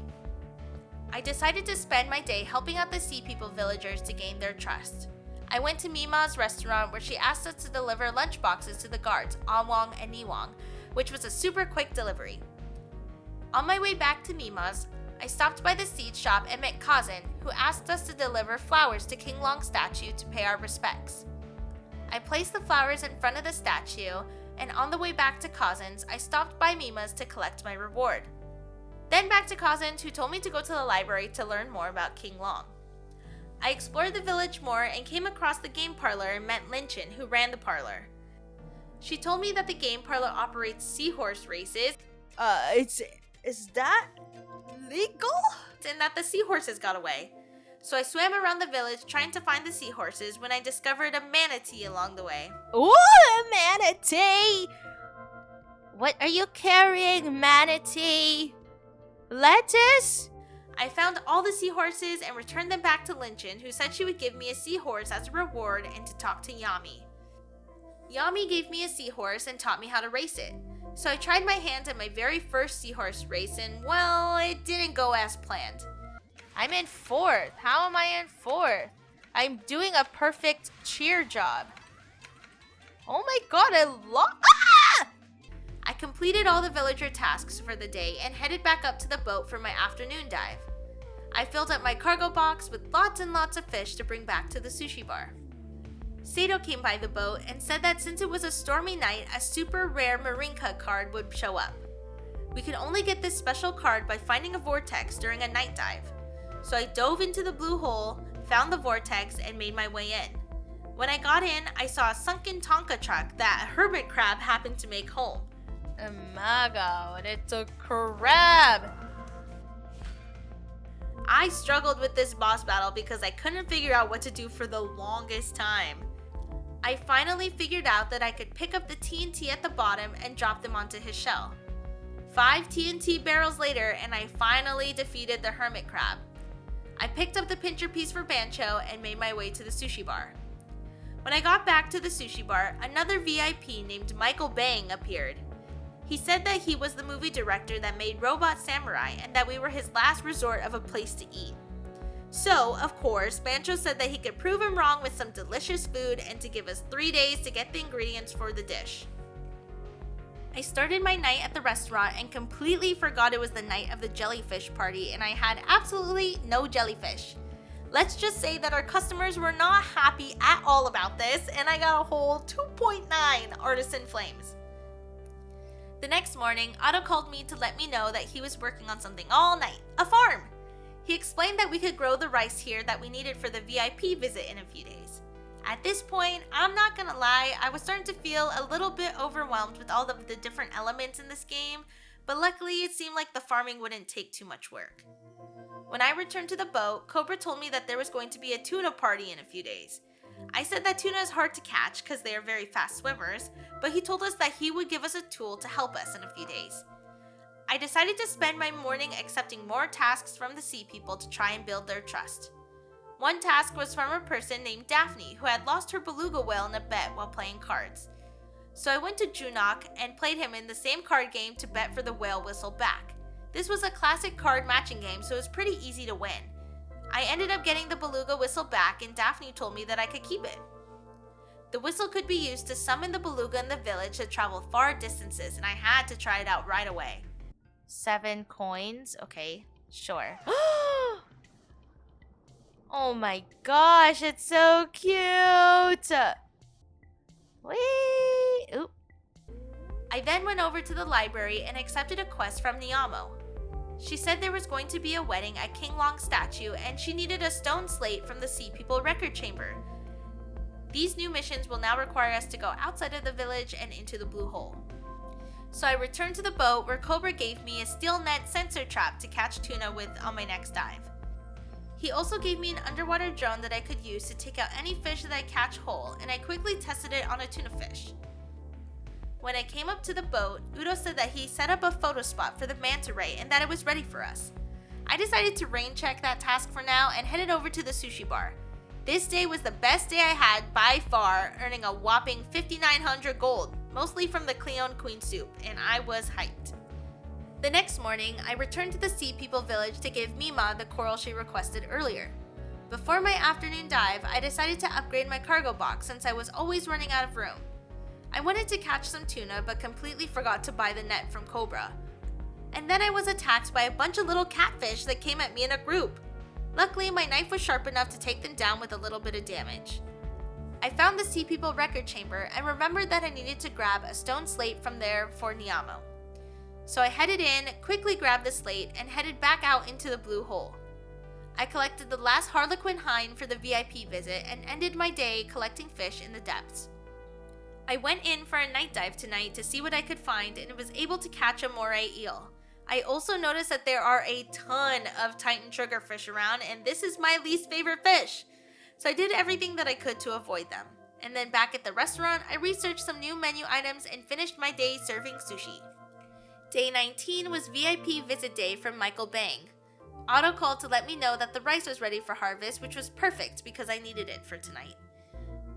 I decided to spend my day helping out the Sea People villagers to gain their trust. I went to Mima's restaurant where she asked us to deliver lunch boxes to the guards, Anwang and Niwang, which was a super quick delivery. On my way back to Mima's, I stopped by the seed shop and met Kazan, who asked us to deliver flowers to King Long's statue to pay our respects. I placed the flowers in front of the statue, and on the way back to Cousins, I stopped by Mima's to collect my reward. Then back to Cousins, who told me to go to the library to learn more about King Long. I explored the village more and came across the game parlor and met Linchin, who ran the parlor. She told me that the game parlor operates seahorse races. Is that legal? And that the seahorses got away. So I swam around the village trying to find the seahorses when I discovered a manatee along the way. Ooh, a manatee! What are you carrying, manatee? Lettuce? I found all the seahorses and returned them back to Linchin, who said she would give me a seahorse as a reward and to talk to Yami. Yami gave me a seahorse and taught me how to race it. So I tried my hand at my very first seahorse race and, well, it didn't go as planned. I'm in 4th. How am I in 4th? I'm doing a perfect cheer job. Oh my god, Ah! I completed all the villager tasks for the day and headed back up to the boat for my afternoon dive. I filled up my cargo box with lots and lots of fish to bring back to the sushi bar. Sato came by the boat and said that since it was a stormy night, a super rare Marinka card would show up. We could only get this special card by finding a vortex during a night dive. So I dove into the blue hole, found the vortex, and made my way in. When I got in, I saw a sunken Tonka truck that a hermit crab happened to make home. Oh my god, it's a crab! I struggled with this boss battle because I couldn't figure out what to do for the longest time. I finally figured out that I could pick up the TNT at the bottom and drop them onto his shell. 5 TNT barrels later, and I finally defeated the hermit crab. I picked up the pincher piece for Bancho and made my way to the sushi bar. When I got back to the sushi bar, another VIP named Michael Bang appeared. He said that he was the movie director that made Robot Samurai and that we were his last resort of a place to eat. So, of course, Bancho said that he could prove him wrong with some delicious food and to give us 3 days to get the ingredients for the dish. I started my night at the restaurant and completely forgot it was the night of the jellyfish party and I had absolutely no jellyfish. Let's just say that our customers were not happy at all about this and I got a whole 2.9 artisan flames. The next morning, Otto called me to let me know that he was working on something all night, a farm. He explained that we could grow the rice here that we needed for the VIP visit in a few days. At this point, I'm not gonna lie, I was starting to feel a little bit overwhelmed with all of the different elements in this game, but luckily it seemed like the farming wouldn't take too much work. When I returned to the boat, Cobra told me that there was going to be a tuna party in a few days. I said that tuna is hard to catch because they are very fast swimmers, but he told us that he would give us a tool to help us in a few days. I decided to spend my morning accepting more tasks from the sea people to try and build their trust. One task was from a person named Daphne who had lost her beluga whale in a bet while playing cards. So I went to Junok and played him in the same card game to bet for the whale whistle back. This was a classic card matching game, so it was pretty easy to win. I ended up getting the beluga whistle back and Daphne told me that I could keep it. The whistle could be used to summon the beluga in the village to travel far distances and I had to try it out right away. 7 coins? Okay, sure. Oh my gosh, it's so cute! Whee! Oop. I then went over to the library and accepted a quest from Niamo. She said there was going to be a wedding at King Long's statue and she needed a stone slate from the Sea People record chamber. These new missions will now require us to go outside of the village and into the blue hole. So I returned to the boat where Cobra gave me a steel net sensor trap to catch tuna with on my next dive. He also gave me an underwater drone that I could use to take out any fish that I catch whole, and I quickly tested it on a tuna fish. When I came up to the boat, Udo said that he set up a photo spot for the manta ray and that it was ready for us. I decided to rain check that task for now and headed over to the sushi bar. This day was the best day I had by far, earning a whopping 5,900 gold, mostly from the Cleon Queen soup, and I was hyped. The next morning, I returned to the Sea People village to give Mima the coral she requested earlier. Before my afternoon dive, I decided to upgrade my cargo box since I was always running out of room. I wanted to catch some tuna but completely forgot to buy the net from Cobra. And then I was attacked by a bunch of little catfish that came at me in a group. Luckily, my knife was sharp enough to take them down with a little bit of damage. I found the Sea People record chamber and remembered that I needed to grab a stone slate from there for Niamo. So I headed in, quickly grabbed the slate, and headed back out into the blue hole. I collected the last Harlequin Hine for the VIP visit and ended my day collecting fish in the depths. I went in for a night dive tonight to see what I could find and was able to catch a moray eel. I also noticed that there are a ton of Titan triggerfish around, and this is my least favorite fish. So I did everything that I could to avoid them. And then back at the restaurant, I researched some new menu items and finished my day serving sushi. Day 19 was VIP visit day from Michael Bang. Otto called to let me know that the rice was ready for harvest, which was perfect because I needed it for tonight.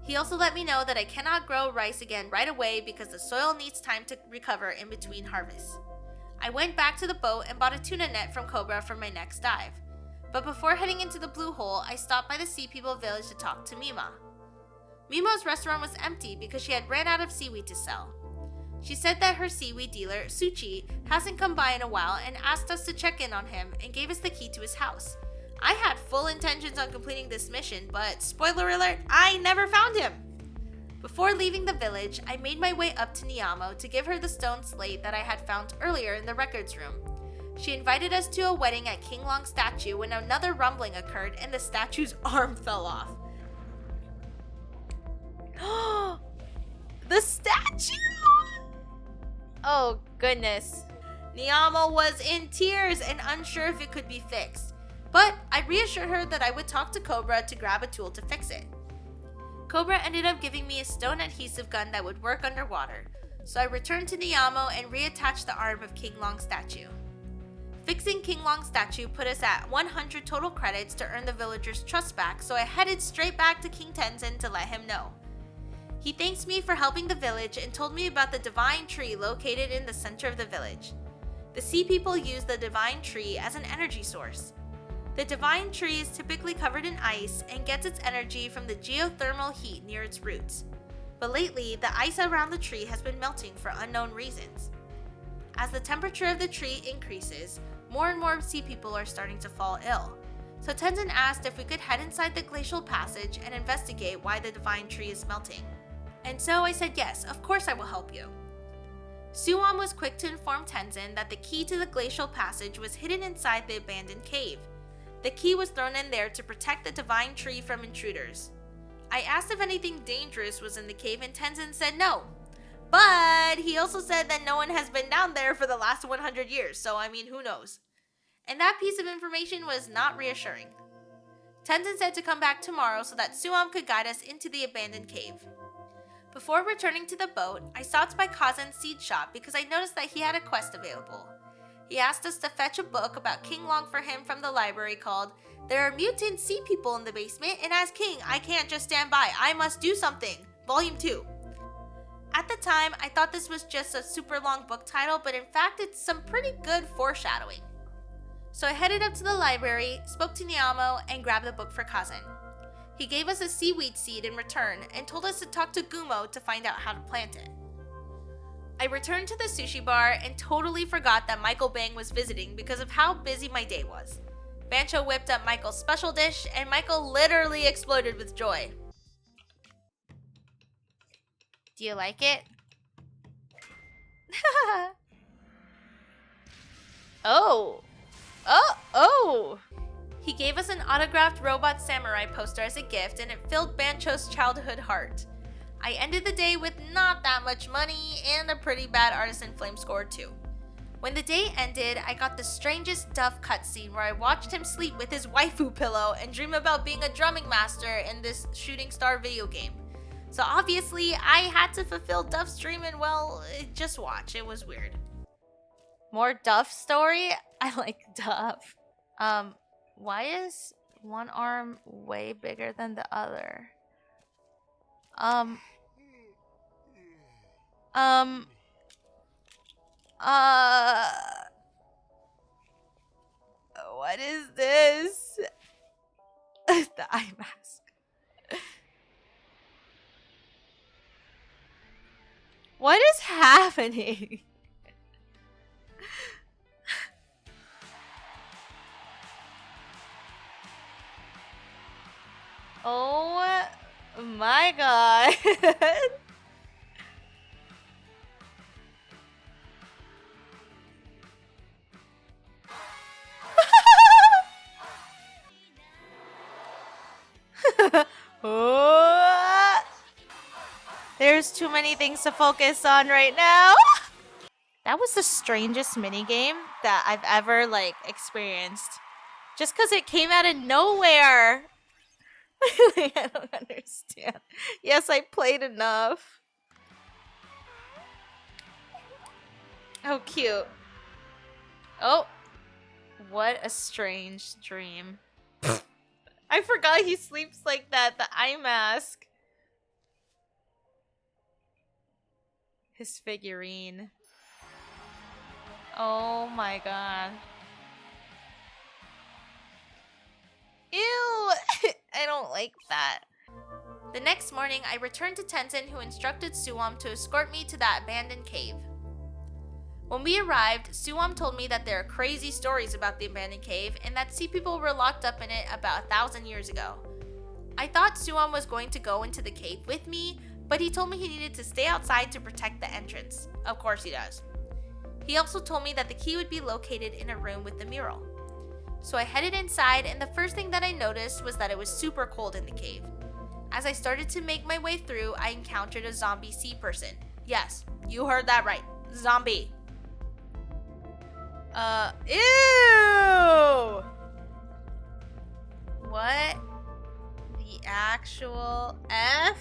He also let me know that I cannot grow rice again right away because the soil needs time to recover in between harvests. I went back to the boat and bought a tuna net from Cobra for my next dive. But before heading into the blue hole, I stopped by the Sea People village to talk to Mima. Mima's restaurant was empty because she had ran out of seaweed to sell. She said that her seaweed dealer, Suchi, hasn't come by in a while and asked us to check in on him and gave us the key to his house. I had full intentions on completing this mission, but spoiler alert, I never found him! Before leaving the village, I made my way up to Niamo to give her the stone slate that I had found earlier in the records room. She invited us to a wedding at King Long's statue when another rumbling occurred and the statue's arm fell off. The statue! Oh, goodness. Niamo was in tears and unsure if it could be fixed, but I reassured her that I would talk to Cobra to grab a tool to fix it. Cobra ended up giving me a stone adhesive gun that would work underwater, so I returned to Niamo and reattached the arm of King Long's statue. Fixing King Long's statue put us at 100 total credits to earn the villagers' trust back, so I headed straight back to King Tenzin to let him know. He thanks me for helping the village and told me about the divine tree located in the center of the village. The Sea People use the divine tree as an energy source. The divine tree is typically covered in ice and gets its energy from the geothermal heat near its roots. But lately, the ice around the tree has been melting for unknown reasons. As the temperature of the tree increases, more and more Sea People are starting to fall ill. So Tenzin asked if we could head inside the glacial passage and investigate why the divine tree is melting. And so I said yes, of course I will help you. Suwon was quick to inform Tenzin that the key to the glacial passage was hidden inside the abandoned cave. The key was thrown in there to protect the divine tree from intruders. I asked if anything dangerous was in the cave and Tenzin said no. But he also said that no one has been down there for the last 100 years, so I mean, who knows? And that piece of information was not reassuring. Tenzin said to come back tomorrow so that Suwon could guide us into the abandoned cave. Before returning to the boat, I stopped by Kazan's seed shop because I noticed that he had a quest available. He asked us to fetch a book about King Long for him from the library called There Are Mutant Sea People in the Basement, and as king, I can't just stand by. I must do something. Volume 2. At the time, I thought this was just a super long book title, but in fact, it's some pretty good foreshadowing. So I headed up to the library, spoke to Niamo, and grabbed the book for Kazan. He gave us a seaweed seed in return and told us to talk to Gumo to find out how to plant it. I returned to the sushi bar and totally forgot that Michael Bang was visiting because of how busy my day was. Bancho whipped up Michael's special dish and Michael literally exploded with joy. Do you like it? Oh! He gave us an autographed Robot Samurai poster as a gift and it filled Bancho's childhood heart. I ended the day with not that much money and a pretty bad Artisan Flame score too. When the day ended, I got the strangest Duff cutscene where I watched him sleep with his waifu pillow and dream about being a drumming master in this Shooting Star video game. So obviously, I had to fulfill Duff's dream and well, just watch, it was weird. More Duff story? I like Duff. Why is one arm way bigger than the other? What is this? The eye mask. What is happening? Oh my god. Oh, there's too many things to focus on right now. That was the strangest minigame that I've ever experienced. Just because it came out of nowhere. I don't understand. Yes, I played enough. Oh, cute. Oh, what a strange dream. I forgot he sleeps like that, the eye mask. His figurine. Oh my god. Ew! I don't like that. The next morning, I returned to Tenzin, who instructed Suwam to escort me to that abandoned cave. When we arrived, Suwam told me that there are crazy stories about the abandoned cave and that sea people were locked up in it about 1,000 years ago. I thought Suwam was going to go into the cave with me, but he told me he needed to stay outside to protect the entrance. Of course he does. He also told me that the key would be located in a room with the mural. So I headed inside, and the first thing that I noticed was that it was super cold in the cave. As I started to make my way through, I encountered a zombie sea person. Yes, you heard that right. Zombie. Ew! What the actual F?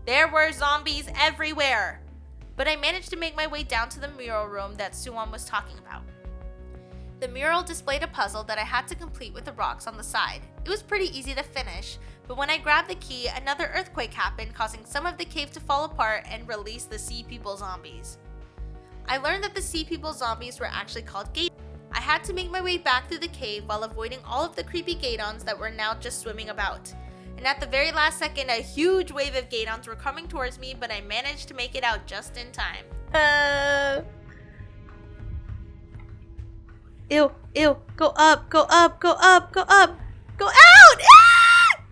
There were zombies everywhere! But I managed to make my way down to the mural room that Suwam was talking about. The mural displayed a puzzle that I had to complete with the rocks on the side. It was pretty easy to finish, but when I grabbed the key, another earthquake happened, causing some of the cave to fall apart and release the sea people zombies. I learned that the sea people zombies were actually called Gaydons. I had to make my way back through the cave while avoiding all of the creepy Gaydons that were now just swimming about. And at the very last second, a huge wave of Gaydons were coming towards me, but I managed to make it out just in time. Ew, ew, go up, go up, go up, go up, go out! Ah!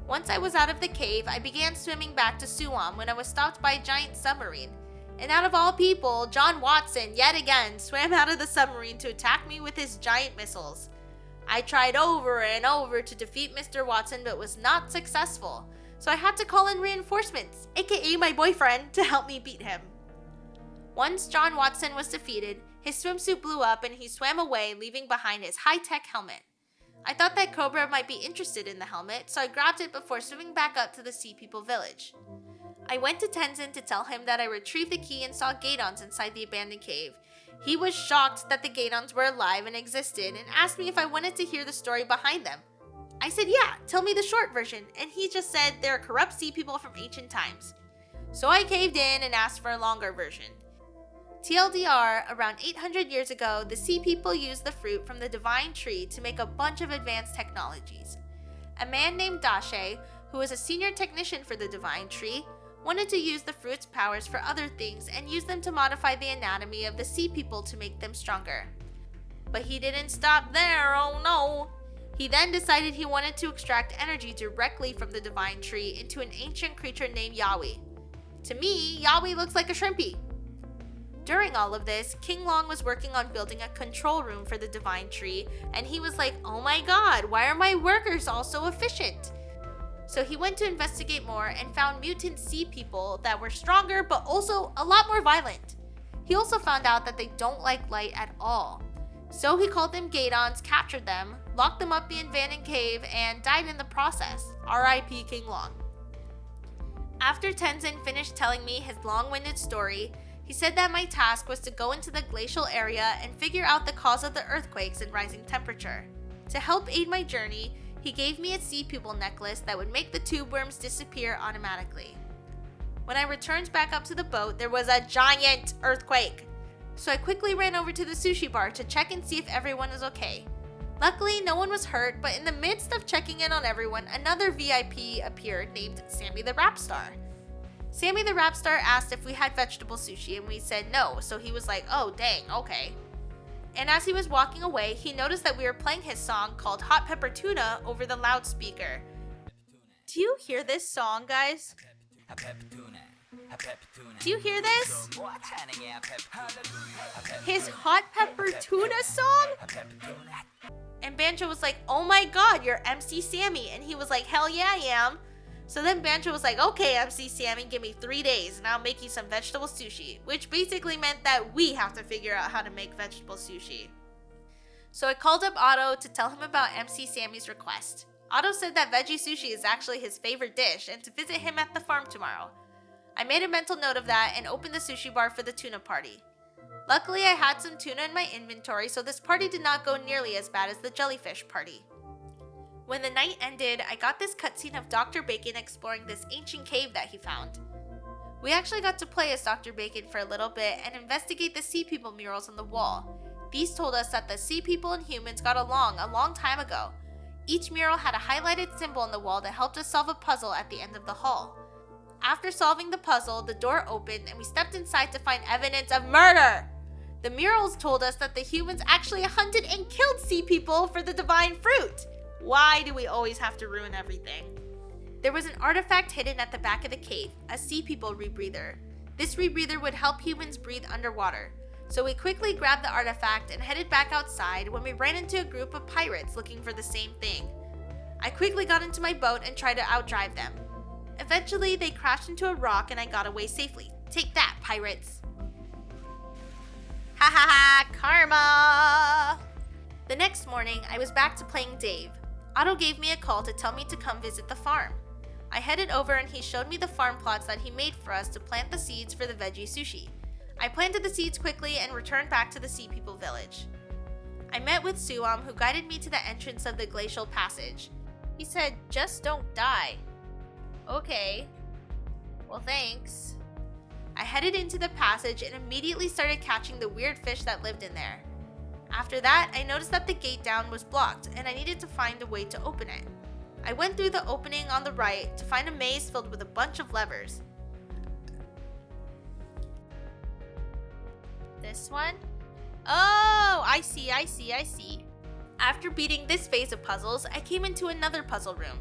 Once I was out of the cave, I began swimming back to Suwam when I was stopped by a giant submarine. And out of all people, John Watson, yet again, swam out of the submarine to attack me with his giant missiles. I tried over and over to defeat Mr. Watson, but was not successful. So I had to call in reinforcements, aka my boyfriend, to help me beat him. Once John Watson was defeated, his swimsuit blew up and he swam away, leaving behind his high-tech helmet. I thought that Cobra might be interested in the helmet, so I grabbed it before swimming back up to the Sea People village. I went to Tenzin to tell him that I retrieved the key and saw Gaydons inside the abandoned cave. He was shocked that the Gaydons were alive and existed and asked me if I wanted to hear the story behind them. I said, yeah, tell me the short version, and he just said they're corrupt sea people from ancient times. So I caved in and asked for a longer version. TLDR, around 800 years ago, the sea people used the fruit from the divine tree to make a bunch of advanced technologies. A man named Dashe, who was a senior technician for the divine tree, wanted to use the fruit's powers for other things and use them to modify the anatomy of the sea people to make them stronger. But he didn't stop there, oh no! He then decided he wanted to extract energy directly from the divine tree into an ancient creature named Yaoi. To me, Yaoi looks like a shrimpy. During all of this, King Long was working on building a control room for the divine tree, and he was like, oh my god, why are my workers all so efficient? So he went to investigate more and found mutant sea people that were stronger but also a lot more violent. He also found out that they don't like light at all. So he called them Gaydons, captured them, locked them up in the abandoned cave, and died in the process. R.I.P. King Long. After Tenzin finished telling me his long-winded story, he said that my task was to go into the glacial area and figure out the cause of the earthquakes and rising temperature. To help aid my journey, he gave me a sea people necklace that would make the tube worms disappear automatically. When I returned back up to the boat, there was a giant earthquake. So I quickly ran over to the sushi bar to check and see if everyone was okay. Luckily, no one was hurt, but in the midst of checking in on everyone, another VIP appeared named Sammy the Rap Star. Sammy the Rap Star asked if we had vegetable sushi and we said no, so he was like, oh dang, okay. And as he was walking away, he noticed that we were playing his song called Hot Pepper Tuna over the loudspeaker. Do you hear this song, guys? Do you hear this? His hot pepper tuna song? And Banjo was like, oh my god, you're MC Sammy. And he was like, hell yeah, I am. So then Banjo was like, okay, MC Sammy, give me 3 days and I'll make you some vegetable sushi. Which basically meant that we have to figure out how to make vegetable sushi. So I called up Otto to tell him about MC Sammy's request. Otto said that veggie sushi is actually his favorite dish and to visit him at the farm tomorrow. I made a mental note of that and opened the sushi bar for the tuna party. Luckily, I had some tuna in my inventory, so this party did not go nearly as bad as the jellyfish party. When the night ended, I got this cutscene of Dr. Bacon exploring this ancient cave that he found. We actually got to play as Dr. Bacon for a little bit and investigate the sea people murals on the wall. These told us that the sea people and humans got along a long time ago. Each mural had a highlighted symbol on the wall that helped us solve a puzzle at the end of the hall. After solving the puzzle, the door opened and we stepped inside to find evidence of murder. The murals told us that the humans actually hunted and killed sea people for the divine fruit. Why do we always have to ruin everything? There was an artifact hidden at the back of the cave, a sea people rebreather. This rebreather would help humans breathe underwater. So we quickly grabbed the artifact and headed back outside when we ran into a group of pirates looking for the same thing. I quickly got into my boat and tried to outdrive them. Eventually, they crashed into a rock and I got away safely. Take that, pirates! Ha ha ha! Karma! The next morning, I was back to playing Dave. Otto gave me a call to tell me to come visit the farm. I headed over and he showed me the farm plots that he made for us to plant the seeds for the veggie sushi. I planted the seeds quickly and returned back to the Sea People village. I met with Suam, who guided me to the entrance of the glacial passage. He said, just don't die. Okay. Well, thanks. I headed into the passage and immediately started catching the weird fish that lived in there. After that, I noticed that the gate down was blocked and I needed to find a way to open it. I went through the opening on the right to find a maze filled with a bunch of levers. This one? Oh, I see. After beating this phase of puzzles, I came into another puzzle room.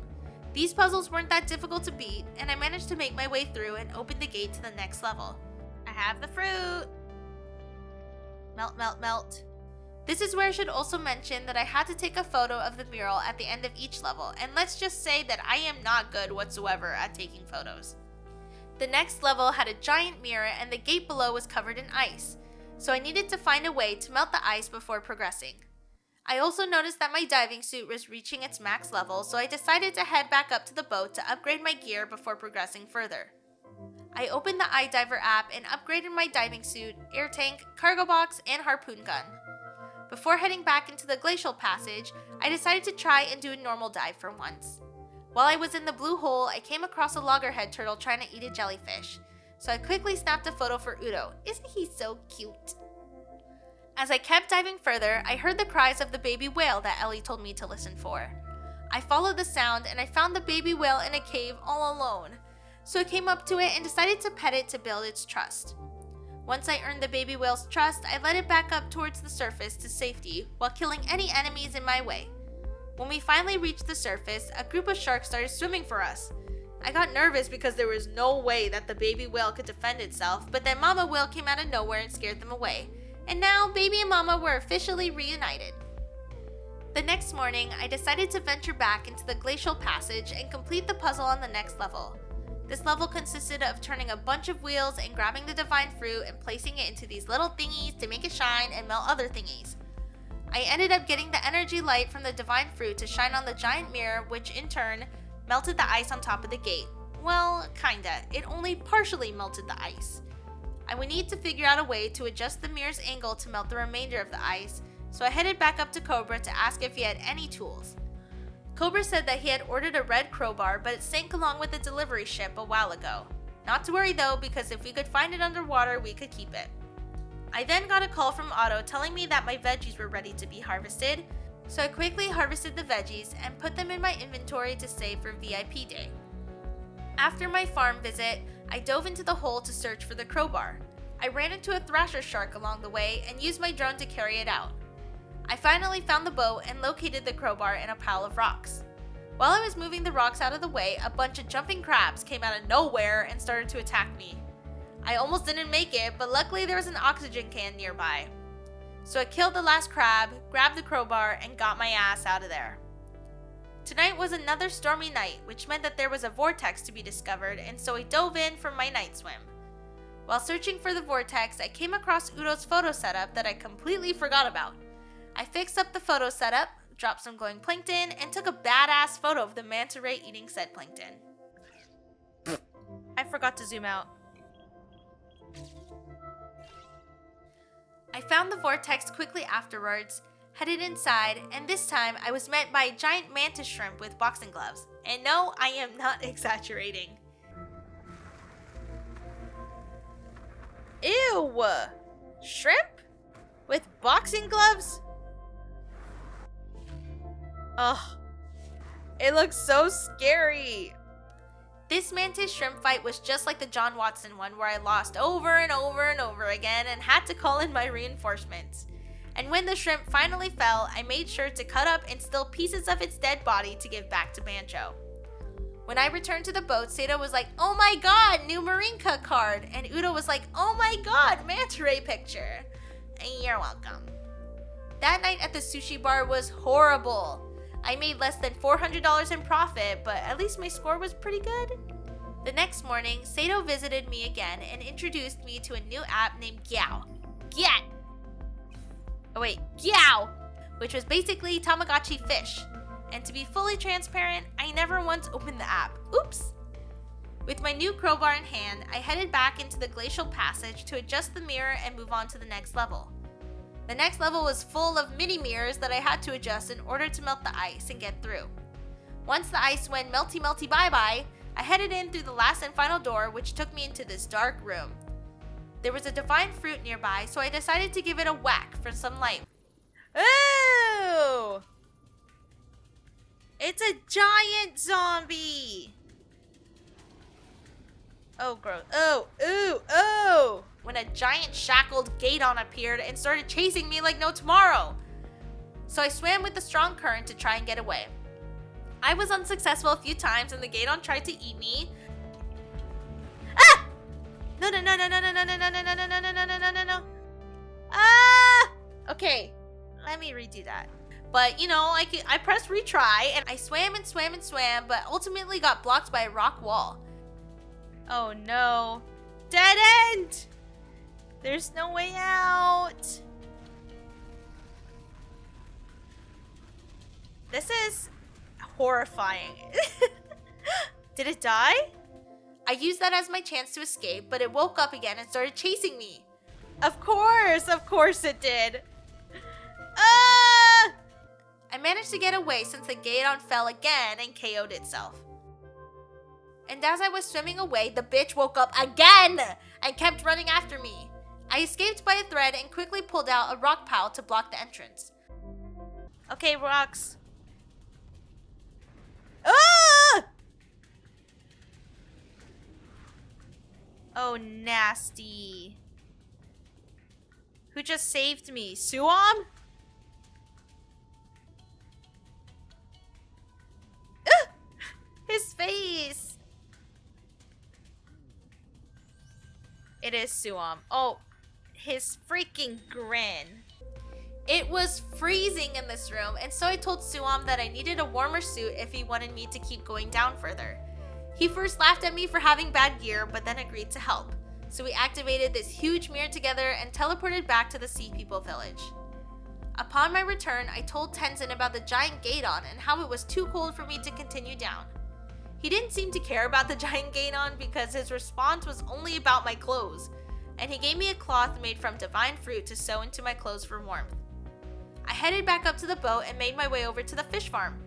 These puzzles weren't that difficult to beat, and I managed to make my way through and open the gate to the next level. I have the fruit! Melt, melt, melt. This is where I should also mention that I had to take a photo of the mural at the end of each level, and let's just say that I am not good whatsoever at taking photos. The next level had a giant mirror and the gate below was covered in ice, so I needed to find a way to melt the ice before progressing. I also noticed that my diving suit was reaching its max level, so I decided to head back up to the boat to upgrade my gear before progressing further. I opened the iDiver app and upgraded my diving suit, air tank, cargo box, and harpoon gun. Before heading back into the glacial passage, I decided to try and do a normal dive for once. While I was in the blue hole, I came across a loggerhead turtle trying to eat a jellyfish, so I quickly snapped a photo for Udo. Isn't he so cute? As I kept diving further, I heard the cries of the baby whale that Ellie told me to listen for. I followed the sound and I found the baby whale in a cave all alone, so I came up to it and decided to pet it to build its trust. Once I earned the baby whale's trust, I led it back up towards the surface to safety while killing any enemies in my way. When we finally reached the surface, a group of sharks started swimming for us. I got nervous because there was no way that the baby whale could defend itself, but then Mama Whale came out of nowhere and scared them away. And now, Baby and Mama were officially reunited. The next morning, I decided to venture back into the glacial passage and complete the puzzle on the next level. This level consisted of turning a bunch of wheels and grabbing the divine fruit and placing it into these little thingies to make it shine and melt other thingies. I ended up getting the energy light from the divine fruit to shine on the giant mirror, which in turn melted the ice on top of the gate. Well, kinda. It only partially melted the ice. I would need to figure out a way to adjust the mirror's angle to melt the remainder of the ice, so I headed back up to Cobra to ask if he had any tools. Cobra said that he had ordered a red crowbar, but it sank along with the delivery ship a while ago. Not to worry though, because if we could find it underwater, we could keep it. I then got a call from Otto telling me that my veggies were ready to be harvested, so I quickly harvested the veggies and put them in my inventory to save for VIP day. After my farm visit, I dove into the hole to search for the crowbar. I ran into a thrasher shark along the way and used my drone to carry it out. I finally found the boat and located the crowbar in a pile of rocks. While I was moving the rocks out of the way, a bunch of jumping crabs came out of nowhere and started to attack me. I almost didn't make it, but luckily there was an oxygen can nearby. So I killed the last crab, grabbed the crowbar, and got my ass out of there. Tonight was another stormy night, which meant that there was a vortex to be discovered, and so I dove in for my night swim. While searching for the vortex, I came across Udo's photo setup that I completely forgot about. I fixed up the photo setup, dropped some glowing plankton, and took a badass photo of the manta ray eating said plankton. I forgot to zoom out. I found the vortex quickly afterwards, headed inside, and this time I was met by a giant mantis shrimp with boxing gloves. And no, I am not exaggerating. Ew! Shrimp? With boxing gloves? Ugh. It looks so scary. This mantis shrimp fight was just like the John Watson one where I lost over and over and over again and had to call in my reinforcements. And when the shrimp finally fell, I made sure to cut up and steal pieces of its dead body to give back to Bancho. When I returned to the boat, Sato was like, "Oh my god, new Marinka card!" And Udo was like, "Oh my god, manta ray picture!" You're welcome. That night at the sushi bar was horrible. I made less than $400 in profit, but at least my score was pretty good. The next morning, Sato visited me again and introduced me to a new app named Gyao. Gyao! Which was basically Tamagotchi fish. And to be fully transparent, I never once opened the app. Oops! With my new crowbar in hand, I headed back into the glacial passage to adjust the mirror and move on to the next level. The next level was full of mini mirrors that I had to adjust in order to melt the ice and get through. Once the ice went melty melty bye bye, I headed in through the last and final door, which took me into this dark room. There was a divine fruit nearby, so I decided to give it a whack for some light. Ooh! It's a giant zombie! Oh, gross. Oh, ooh, oh! When a giant shackled Gaydon appeared and started chasing me like no tomorrow. So I swam with the strong current to try and get away. I was unsuccessful a few times and the Gaydon tried to eat me. Ah! No. Ah! Okay, let me redo that. But you know, I pressed retry and I swam, but ultimately got blocked by a rock wall. Oh no. Dead end! There's no way out. This is horrifying. Did it die? I used that as my chance to escape, but it woke up again and started chasing me. Of course it did. I managed to get away since the Gaydon fell again and KO'd itself. And as I was swimming away, the bitch woke up again and kept running after me. I escaped by a thread and quickly pulled out a rock pile to block the entrance. Okay, rocks. Ah! Oh, nasty. Who just saved me? Suam? His face. It is Suam. Oh, his freaking grin. It was freezing in this room, and so I told Suam that I needed a warmer suit if he wanted me to keep going down further. He first laughed at me for having bad gear, but then agreed to help. So we activated this huge mirror together and teleported back to the Sea People village. Upon my return, I told Tenzin about the giant Gaydon and how it was too cold for me to continue down. He didn't seem to care about the giant Gaydon because his response was only about my clothes, and he gave me a cloth made from divine fruit to sew into my clothes for warmth. I headed back up to the boat and made my way over to the fish farm.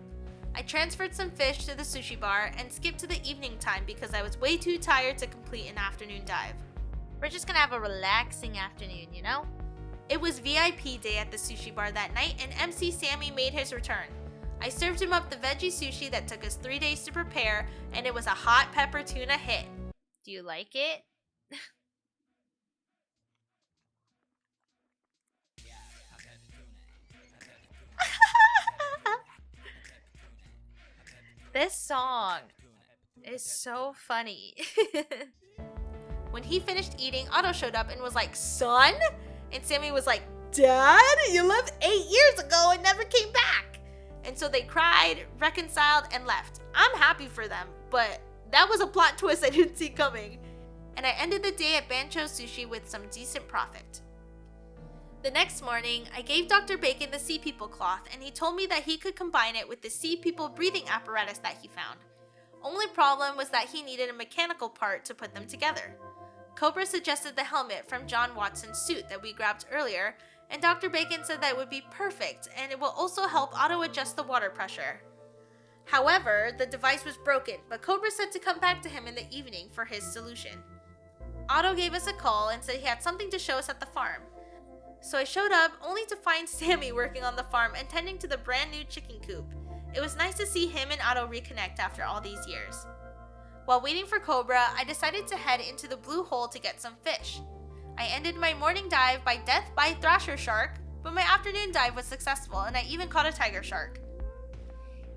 I transferred some fish to the sushi bar and skipped to the evening time because I was way too tired to complete an afternoon dive. We're just gonna have a relaxing afternoon, you know? It was VIP day at the sushi bar that night and MC Sammy made his return. I served him up the veggie sushi that took us 3 days to prepare, and it was a hot pepper tuna hit. Do you like it? This song is so funny. When he finished eating, Otto showed up and was like, "Son?" And Sammy was like, "Dad, you left 8 years ago and never came back." And so they cried, reconciled, and left. I'm happy for them, but that was a plot twist I didn't see coming. And I ended the day at Bancho Sushi with some decent profit. The next morning, I gave Dr. Bacon the Sea People cloth, and he told me that he could combine it with the Sea People breathing apparatus that he found. Only problem was that he needed a mechanical part to put them together. Cobra suggested the helmet from John Watson's suit that we grabbed earlier, and Dr. Bacon said that it would be perfect, and it will also help Otto adjust the water pressure. However, the device was broken, but Cobra said to come back to him in the evening for his solution. Otto gave us a call and said he had something to show us at the farm. So I showed up only to find Sammy working on the farm and tending to the brand new chicken coop. It was nice to see him and Otto reconnect after all these years. While waiting for Cobra, I decided to head into the blue hole to get some fish. I ended my morning dive by death by thrasher shark, but my afternoon dive was successful and I even caught a tiger shark.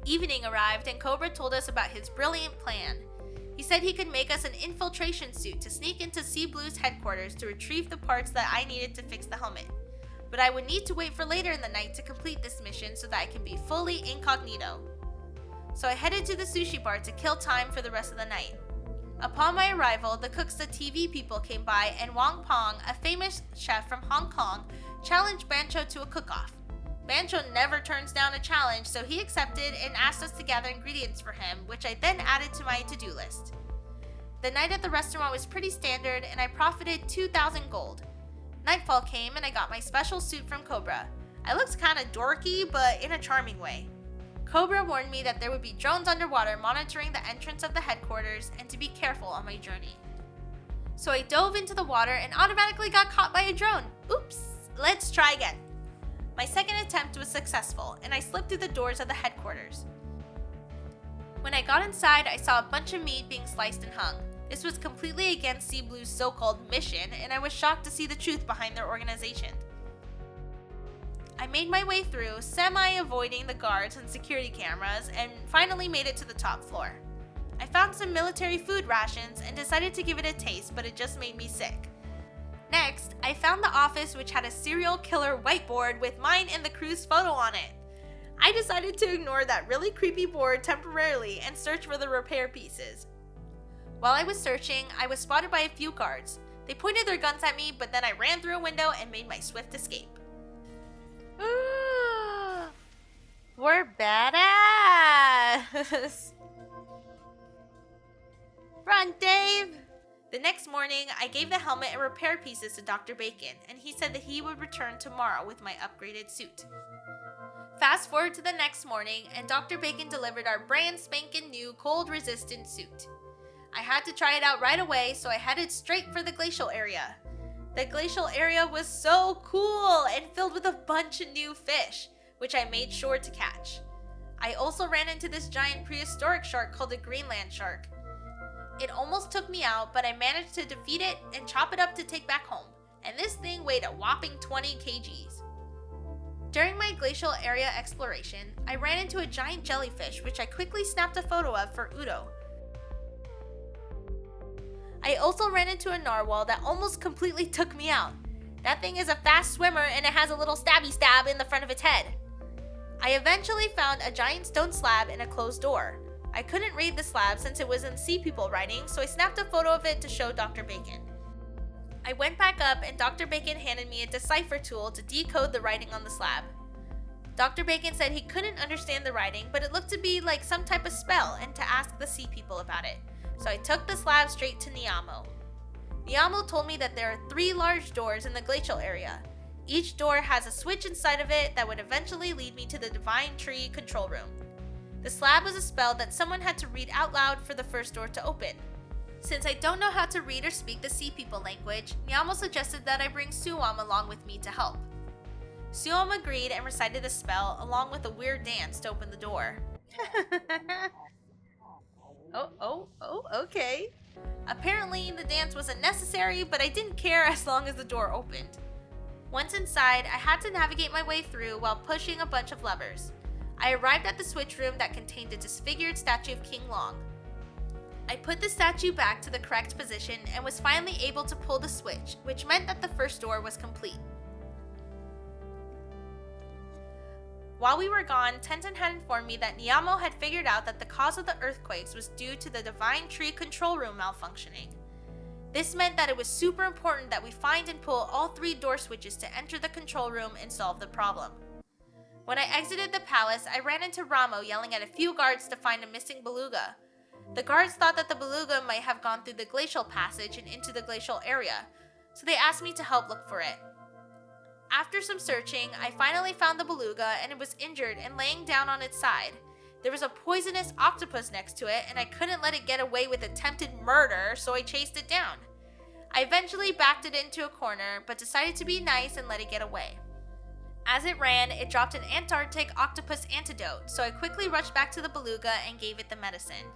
Evening arrived and Cobra told us about his brilliant plan. He said he could make us an infiltration suit to sneak into Sea Blue's headquarters to retrieve the parts that I needed to fix the helmet. But I would need to wait for later in the night to complete this mission so that I can be fully incognito. So I headed to the sushi bar to kill time for the rest of the night. Upon my arrival, the Cooks the TV people came by and Wong Pong, a famous chef from Hong Kong, challenged Bancho to a cook-off. Bancho never turns down a challenge, so he accepted and asked us to gather ingredients for him, which I then added to my to-do list. The night at the restaurant was pretty standard and I profited 2,000 gold. Nightfall came and I got my special suit from Cobra. I looked kinda dorky, but in a charming way. Cobra warned me that there would be drones underwater monitoring the entrance of the headquarters and to be careful on my journey. So I dove into the water and automatically got caught by a drone. Oops, let's try again. My second attempt was successful, and I slipped through the doors of the headquarters. When I got inside, I saw a bunch of meat being sliced and hung. This was completely against Sea Blue's so-called mission, and I was shocked to see the truth behind their organization. I made my way through, semi-avoiding the guards and security cameras, and finally made it to the top floor. I found some military food rations and decided to give it a taste, but it just made me sick. Next, I found the office which had a serial killer whiteboard with mine and the crew's photo on it. I decided to ignore that really creepy board temporarily and search for the repair pieces. While I was searching, I was spotted by a few guards. They pointed their guns at me, but then I ran through a window and made my swift escape. Ooh, we're badass! Run, Dave! The next morning, I gave the helmet and repair pieces to Dr. Bacon, and he said that he would return tomorrow with my upgraded suit. Fast forward to the next morning, and Dr. Bacon delivered our brand spanking new cold-resistant suit. I had to try it out right away, so I headed straight for the glacial area. The glacial area was so cool and filled with a bunch of new fish, which I made sure to catch. I also ran into this giant prehistoric shark called the Greenland shark. It almost took me out, but I managed to defeat it and chop it up to take back home, and this thing weighed a whopping 20 kgs. During my glacial area exploration, I ran into a giant jellyfish which I quickly snapped a photo of for Udo. I also ran into a narwhal that almost completely took me out. That thing is a fast swimmer and it has a little stabby stab in the front of its head. I eventually found a giant stone slab and a closed door. I couldn't read the slab since it was in Sea People writing, so I snapped a photo of it to show Dr. Bacon. I went back up and Dr. Bacon handed me a decipher tool to decode the writing on the slab. Dr. Bacon said he couldn't understand the writing, but it looked to be like some type of spell and to ask the Sea People about it. So I took the slab straight to Niamo. Niamo told me that there are 3 large doors in the glacial area. Each door has a switch inside of it that would eventually lead me to the Divine Tree control room. The slab was a spell that someone had to read out loud for the first door to open. Since I don't know how to read or speak the Sea People language, Niamo suggested that I bring Suam along with me to help. Suam agreed and recited the spell along with a weird dance to open the door. Okay. Apparently, the dance wasn't necessary, but I didn't care as long as the door opened. Once inside, I had to navigate my way through while pushing a bunch of levers. I arrived at the switch room that contained a disfigured statue of King Long. I put the statue back to the correct position and was finally able to pull the switch, which meant that the first door was complete. While we were gone, Tenten had informed me that Niamo had figured out that the cause of the earthquakes was due to the Divine Tree control room malfunctioning. This meant that it was super important that we find and pull all 3 door switches to enter the control room and solve the problem. When I exited the palace, I ran into Ramo yelling at a few guards to find a missing beluga. The guards thought that the beluga might have gone through the glacial passage and into the glacial area, so they asked me to help look for it. After some searching, I finally found the beluga and it was injured and laying down on its side. There was a poisonous octopus next to it and I couldn't let it get away with attempted murder, so I chased it down. I eventually backed it into a corner, but decided to be nice and let it get away. As it ran, it dropped an Antarctic octopus antidote, so I quickly rushed back to the beluga and gave it the medicine.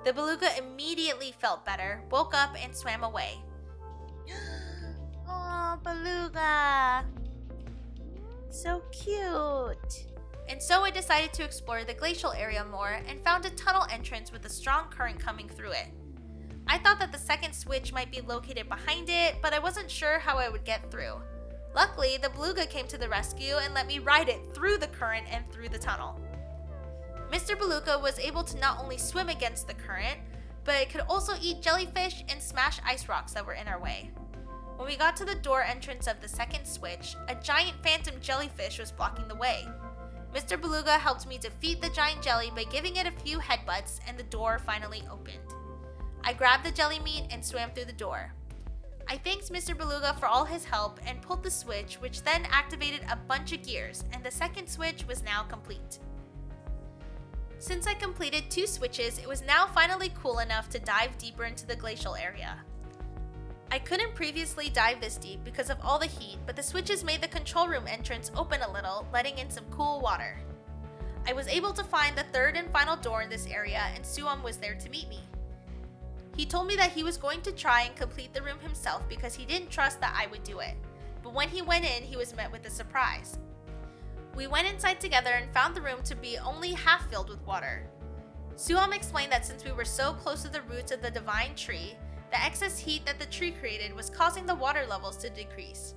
The beluga immediately felt better, woke up, and swam away. Oh, beluga! So cute! And so I decided to explore the glacial area more and found a tunnel entrance with a strong current coming through it. I thought that the second switch might be located behind it, but I wasn't sure how I would get through. Luckily, the beluga came to the rescue and let me ride it through the current and through the tunnel. Mr. Beluga was able to not only swim against the current, but it could also eat jellyfish and smash ice rocks that were in our way. When we got to the door entrance of the second switch, a giant phantom jellyfish was blocking the way. Mr. Beluga helped me defeat the giant jelly by giving it a few headbutts, and the door finally opened. I grabbed the jelly meat and swam through the door. I thanked Mr. Beluga for all his help and pulled the switch, which then activated a bunch of gears, and the second switch was now complete. Since I completed 2 switches, it was now finally cool enough to dive deeper into the glacial area. I couldn't previously dive this deep because of all the heat, but the switches made the control room entrance open a little, letting in some cool water. I was able to find the third and final door in this area, and Suam was there to meet me. He told me that he was going to try and complete the room himself because he didn't trust that I would do it, but when he went in, he was met with a surprise. We went inside together and found the room to be only half filled with water. Suam explained that since we were so close to the roots of the Divine Tree, the excess heat that the tree created was causing the water levels to decrease.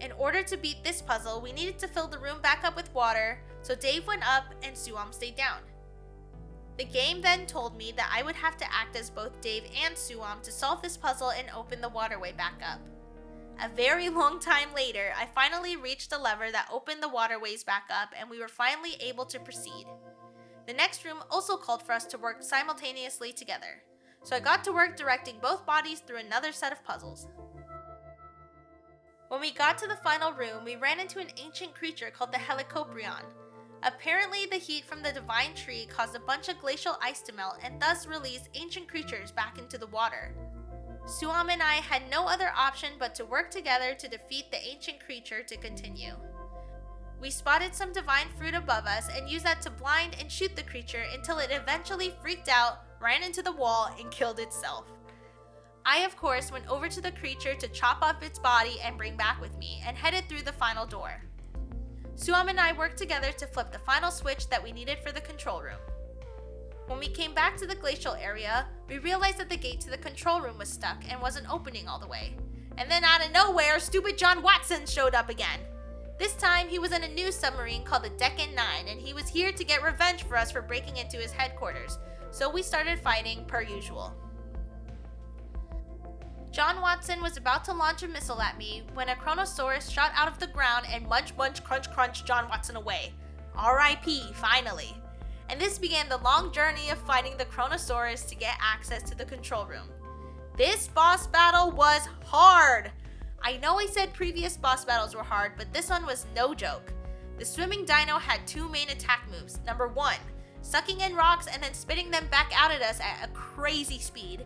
In order to beat this puzzle, we needed to fill the room back up with water, so Dave went up and Suam stayed down. The game then told me that I would have to act as both Dave and Suam to solve this puzzle and open the waterway back up. A very long time later, I finally reached a lever that opened the waterways back up and we were finally able to proceed. The next room also called for us to work simultaneously together, so I got to work directing both bodies through another set of puzzles. When we got to the final room, we ran into an ancient creature called the Helicoprion. Apparently, the heat from the Divine Tree caused a bunch of glacial ice to melt and thus released ancient creatures back into the water. Suam and I had no other option but to work together to defeat the ancient creature to continue. We spotted some divine fruit above us and used that to blind and shoot the creature until it eventually freaked out, ran into the wall, and killed itself. I, of course, went over to the creature to chop off its body and bring back with me, and headed through the final door. Suam and I worked together to flip the final switch that we needed for the control room. When we came back to the glacial area, we realized that the gate to the control room was stuck and wasn't opening all the way. And then out of nowhere, stupid John Watson showed up again. This time, he was in a new submarine called the Deccan 9, and he was here to get revenge for us for breaking into his headquarters, so we started fighting per usual. John Watson was about to launch a missile at me when a Chronosaurus shot out of the ground and munch crunch crunch John Watson away. R.I.P. finally. And this began the long journey of fighting the Chronosaurus to get access to the control room. This boss battle was hard! I know I said previous boss battles were hard, but this one was no joke. The swimming dino had 2 main attack moves. Number 1, sucking in rocks and then spitting them back out at us at a crazy speed.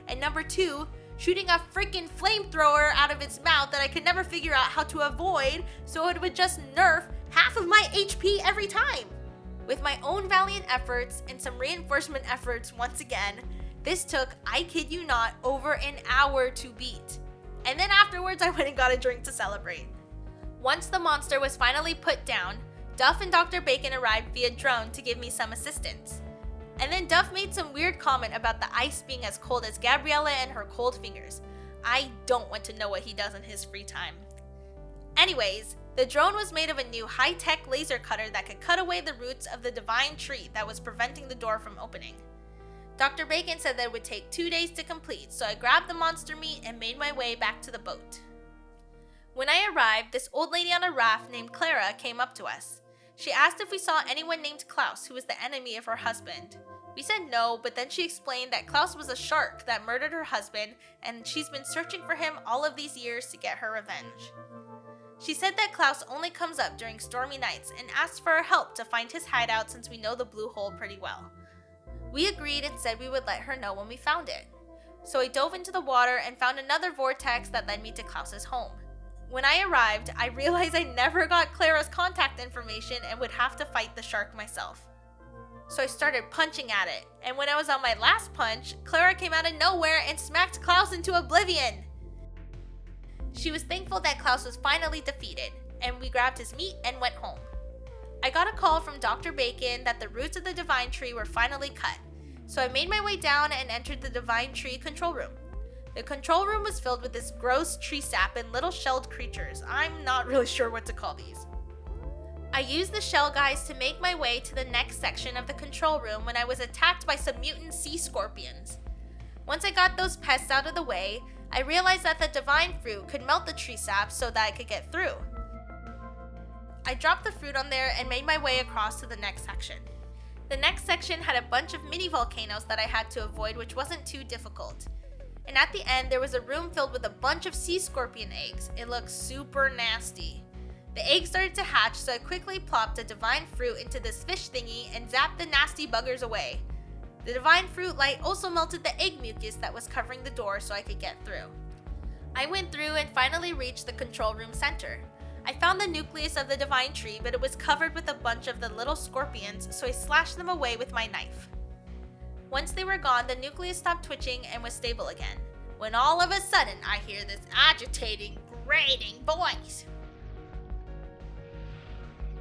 And number 2, shooting a freaking flamethrower out of its mouth that I could never figure out how to avoid, so it would just nerf half of my HP every time. With my own valiant efforts and some reinforcement efforts once again, this took, I kid you not, over an hour to beat. And then afterwards I went and got a drink to celebrate. Once the monster was finally put down, Duff and Dr. Bacon arrived via drone to give me some assistance. And then Duff made some weird comment about the ice being as cold as Gabriella and her cold fingers. I don't want to know what he does in his free time. Anyways, the drone was made of a new high-tech laser cutter that could cut away the roots of the divine tree that was preventing the door from opening. Dr. Bacon said that it would take 2 days to complete, so I grabbed the monster meat and made my way back to the boat. When I arrived, this old lady on a raft named Clara came up to us. She asked if we saw anyone named Klaus, who was the enemy of her husband. We said no, but then she explained that Klaus was a shark that murdered her husband, and she's been searching for him all of these years to get her revenge. She said that Klaus only comes up during stormy nights and asked for our help to find his hideout since we know the blue hole pretty well. We agreed and said we would let her know when we found it. So I dove into the water and found another vortex that led me to Klaus's home. When I arrived, I realized I never got Clara's contact information and would have to fight the shark myself. So I started punching at it, and when I was on my last punch, Clara came out of nowhere and smacked Klaus into oblivion. She was thankful that Klaus was finally defeated, and we grabbed his meat and went home. I got a call from Dr. Bacon that the roots of the divine tree were finally cut, so I made my way down and entered the divine tree control room. The control room was filled with this gross tree sap and little shelled creatures. I'm not really sure what to call these. I used the shell guys to make my way to the next section of the control room when I was attacked by some mutant sea scorpions. Once I got those pests out of the way, I realized that the divine fruit could melt the tree sap so that I could get through. I dropped the fruit on there and made my way across to the next section. The next section had a bunch of mini volcanoes that I had to avoid, which wasn't too difficult. And at the end, there was a room filled with a bunch of sea scorpion eggs. It looked super nasty. The eggs started to hatch, so I quickly plopped a divine fruit into this fish thingy and zapped the nasty buggers away. The divine fruit light also melted the egg mucus that was covering the door so I could get through. I went through and finally reached the control room center. I found the nucleus of the divine tree, but it was covered with a bunch of the little scorpions, so I slashed them away with my knife. Once they were gone, the nucleus stopped twitching and was stable again, when all of a sudden I hear this agitating, grating voice.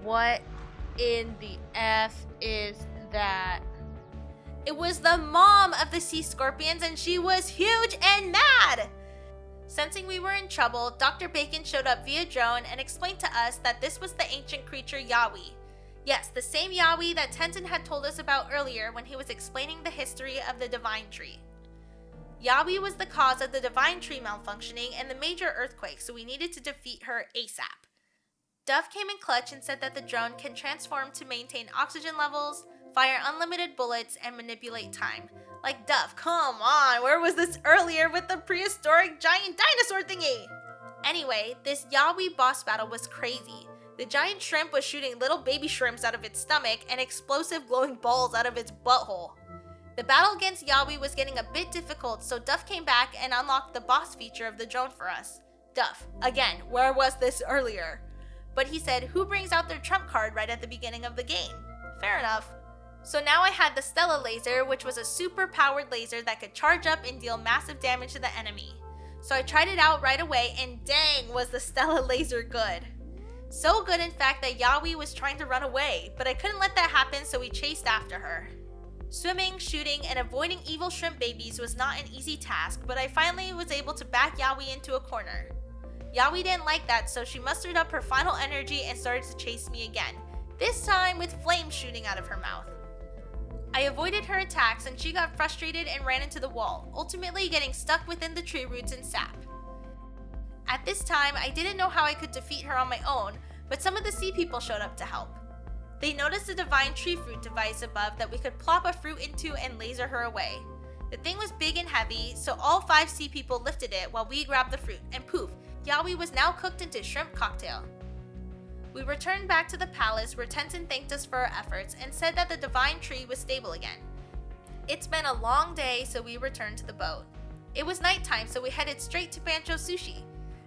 What in the F is that? It was the mom of the sea scorpions, and she was huge and mad! Sensing we were in trouble, Dr. Bacon showed up via drone and explained to us that this was the ancient creature Yaoi. Yes, the same Yaoi that Tenzin had told us about earlier when he was explaining the history of the divine tree. Yaoi was the cause of the divine tree malfunctioning and the major earthquake, so we needed to defeat her ASAP. Duff came in clutch and said that the drone can transform to maintain oxygen levels, fire unlimited bullets, and manipulate time. Like, Duff, come on, where was this earlier with the prehistoric giant dinosaur thingy? Anyway, this Yaoi boss battle was crazy. The giant shrimp was shooting little baby shrimps out of its stomach and explosive glowing balls out of its butthole. The battle against Yaoi was getting a bit difficult, so Duff came back and unlocked the boss feature of the drone for us. Duff, again, where was this earlier? But he said, who brings out their trump card right at the beginning of the game? Fair enough. So now I had the Stella laser, which was a super powered laser that could charge up and deal massive damage to the enemy. So I tried it out right away, and dang, was the Stella laser good. So good, in fact, that Yaoi was trying to run away, but I couldn't let that happen, so we chased after her. Swimming, shooting, and avoiding evil shrimp babies was not an easy task, but I finally was able to back Yaoi into a corner. Yaoi didn't like that, so she mustered up her final energy and started to chase me again, this time with flames shooting out of her mouth. I avoided her attacks and she got frustrated and ran into the wall, ultimately getting stuck within the tree roots and sap. At this time, I didn't know how I could defeat her on my own, but some of the sea people showed up to help. They noticed a divine tree fruit device above that we could plop a fruit into and laser her away. The thing was big and heavy, so all 5 sea people lifted it while we grabbed the fruit, and poof, Yaoi was now cooked into shrimp cocktail. We returned back to the palace where Tenzin thanked us for our efforts and said that the divine tree was stable again. It's been a long day, so we returned to the boat. It was nighttime, so we headed straight to Bancho Sushi.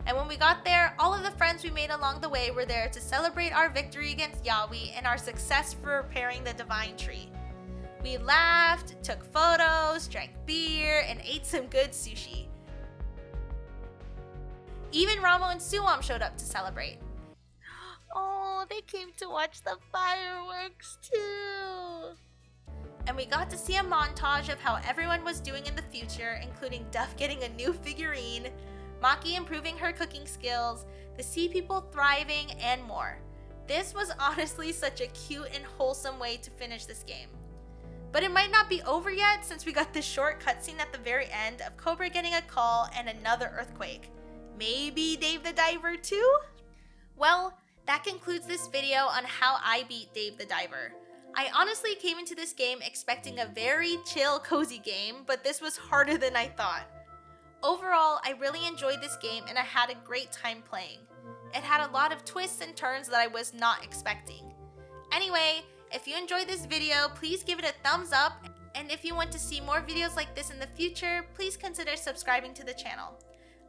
And when we got there, all of the friends we made along the way were there to celebrate our victory against Yaoi and our success for repairing the divine tree. We laughed, took photos, drank beer, and ate some good sushi. Even Ramo and Suwam showed up to celebrate. Oh, they came to watch the fireworks too. And we got to see a montage of how everyone was doing in the future, including Duff getting a new figurine, Maki improving her cooking skills, the sea people thriving, and more. This was honestly such a cute and wholesome way to finish this game. But it might not be over yet since we got this short cutscene at the very end of Cobra getting a call and another earthquake. Maybe Dave the Diver too? Well, that concludes this video on how I beat Dave the Diver. I honestly came into this game expecting a very chill, cozy game, but this was harder than I thought. Overall, I really enjoyed this game and I had a great time playing. It had a lot of twists and turns that I was not expecting. Anyway, if you enjoyed this video, please give it a thumbs up, and if you want to see more videos like this in the future, please consider subscribing to the channel.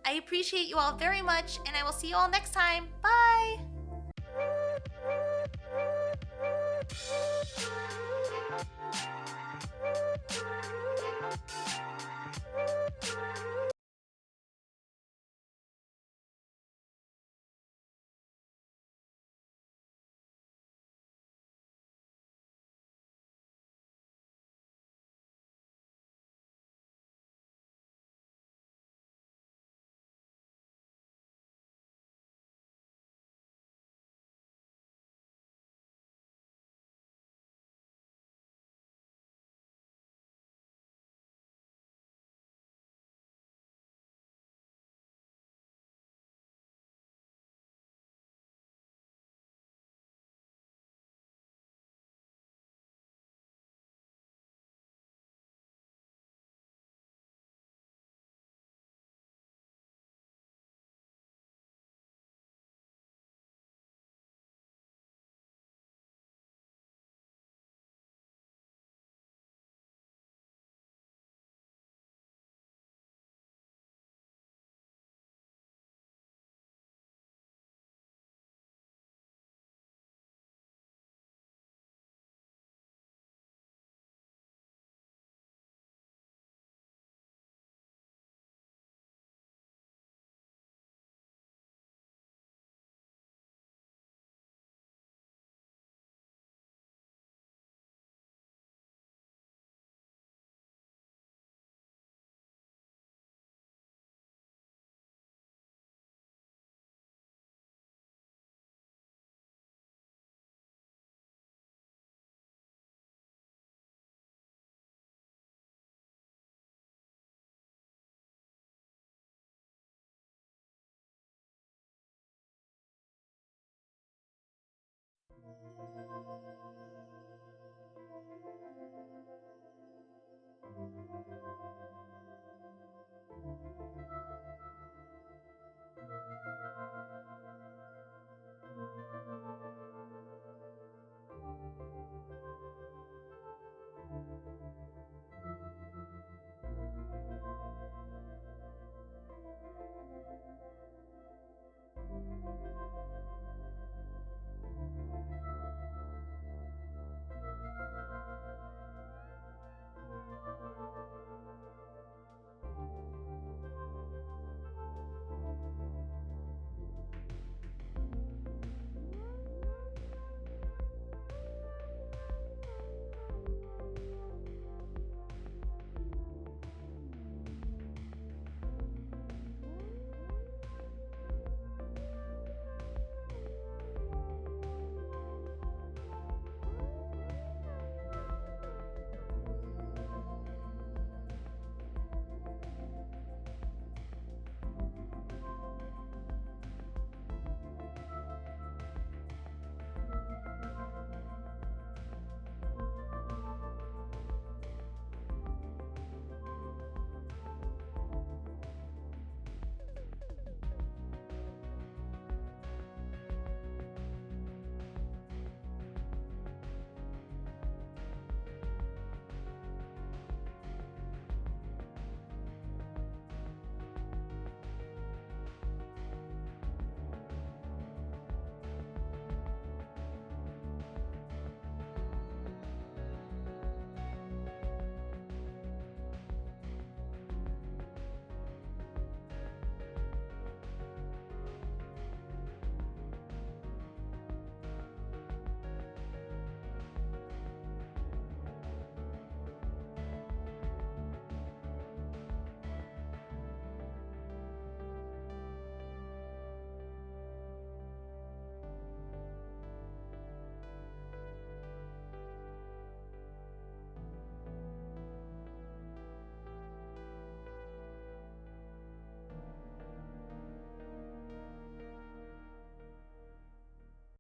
I appreciate you all very much, and I will see you all next time. Bye!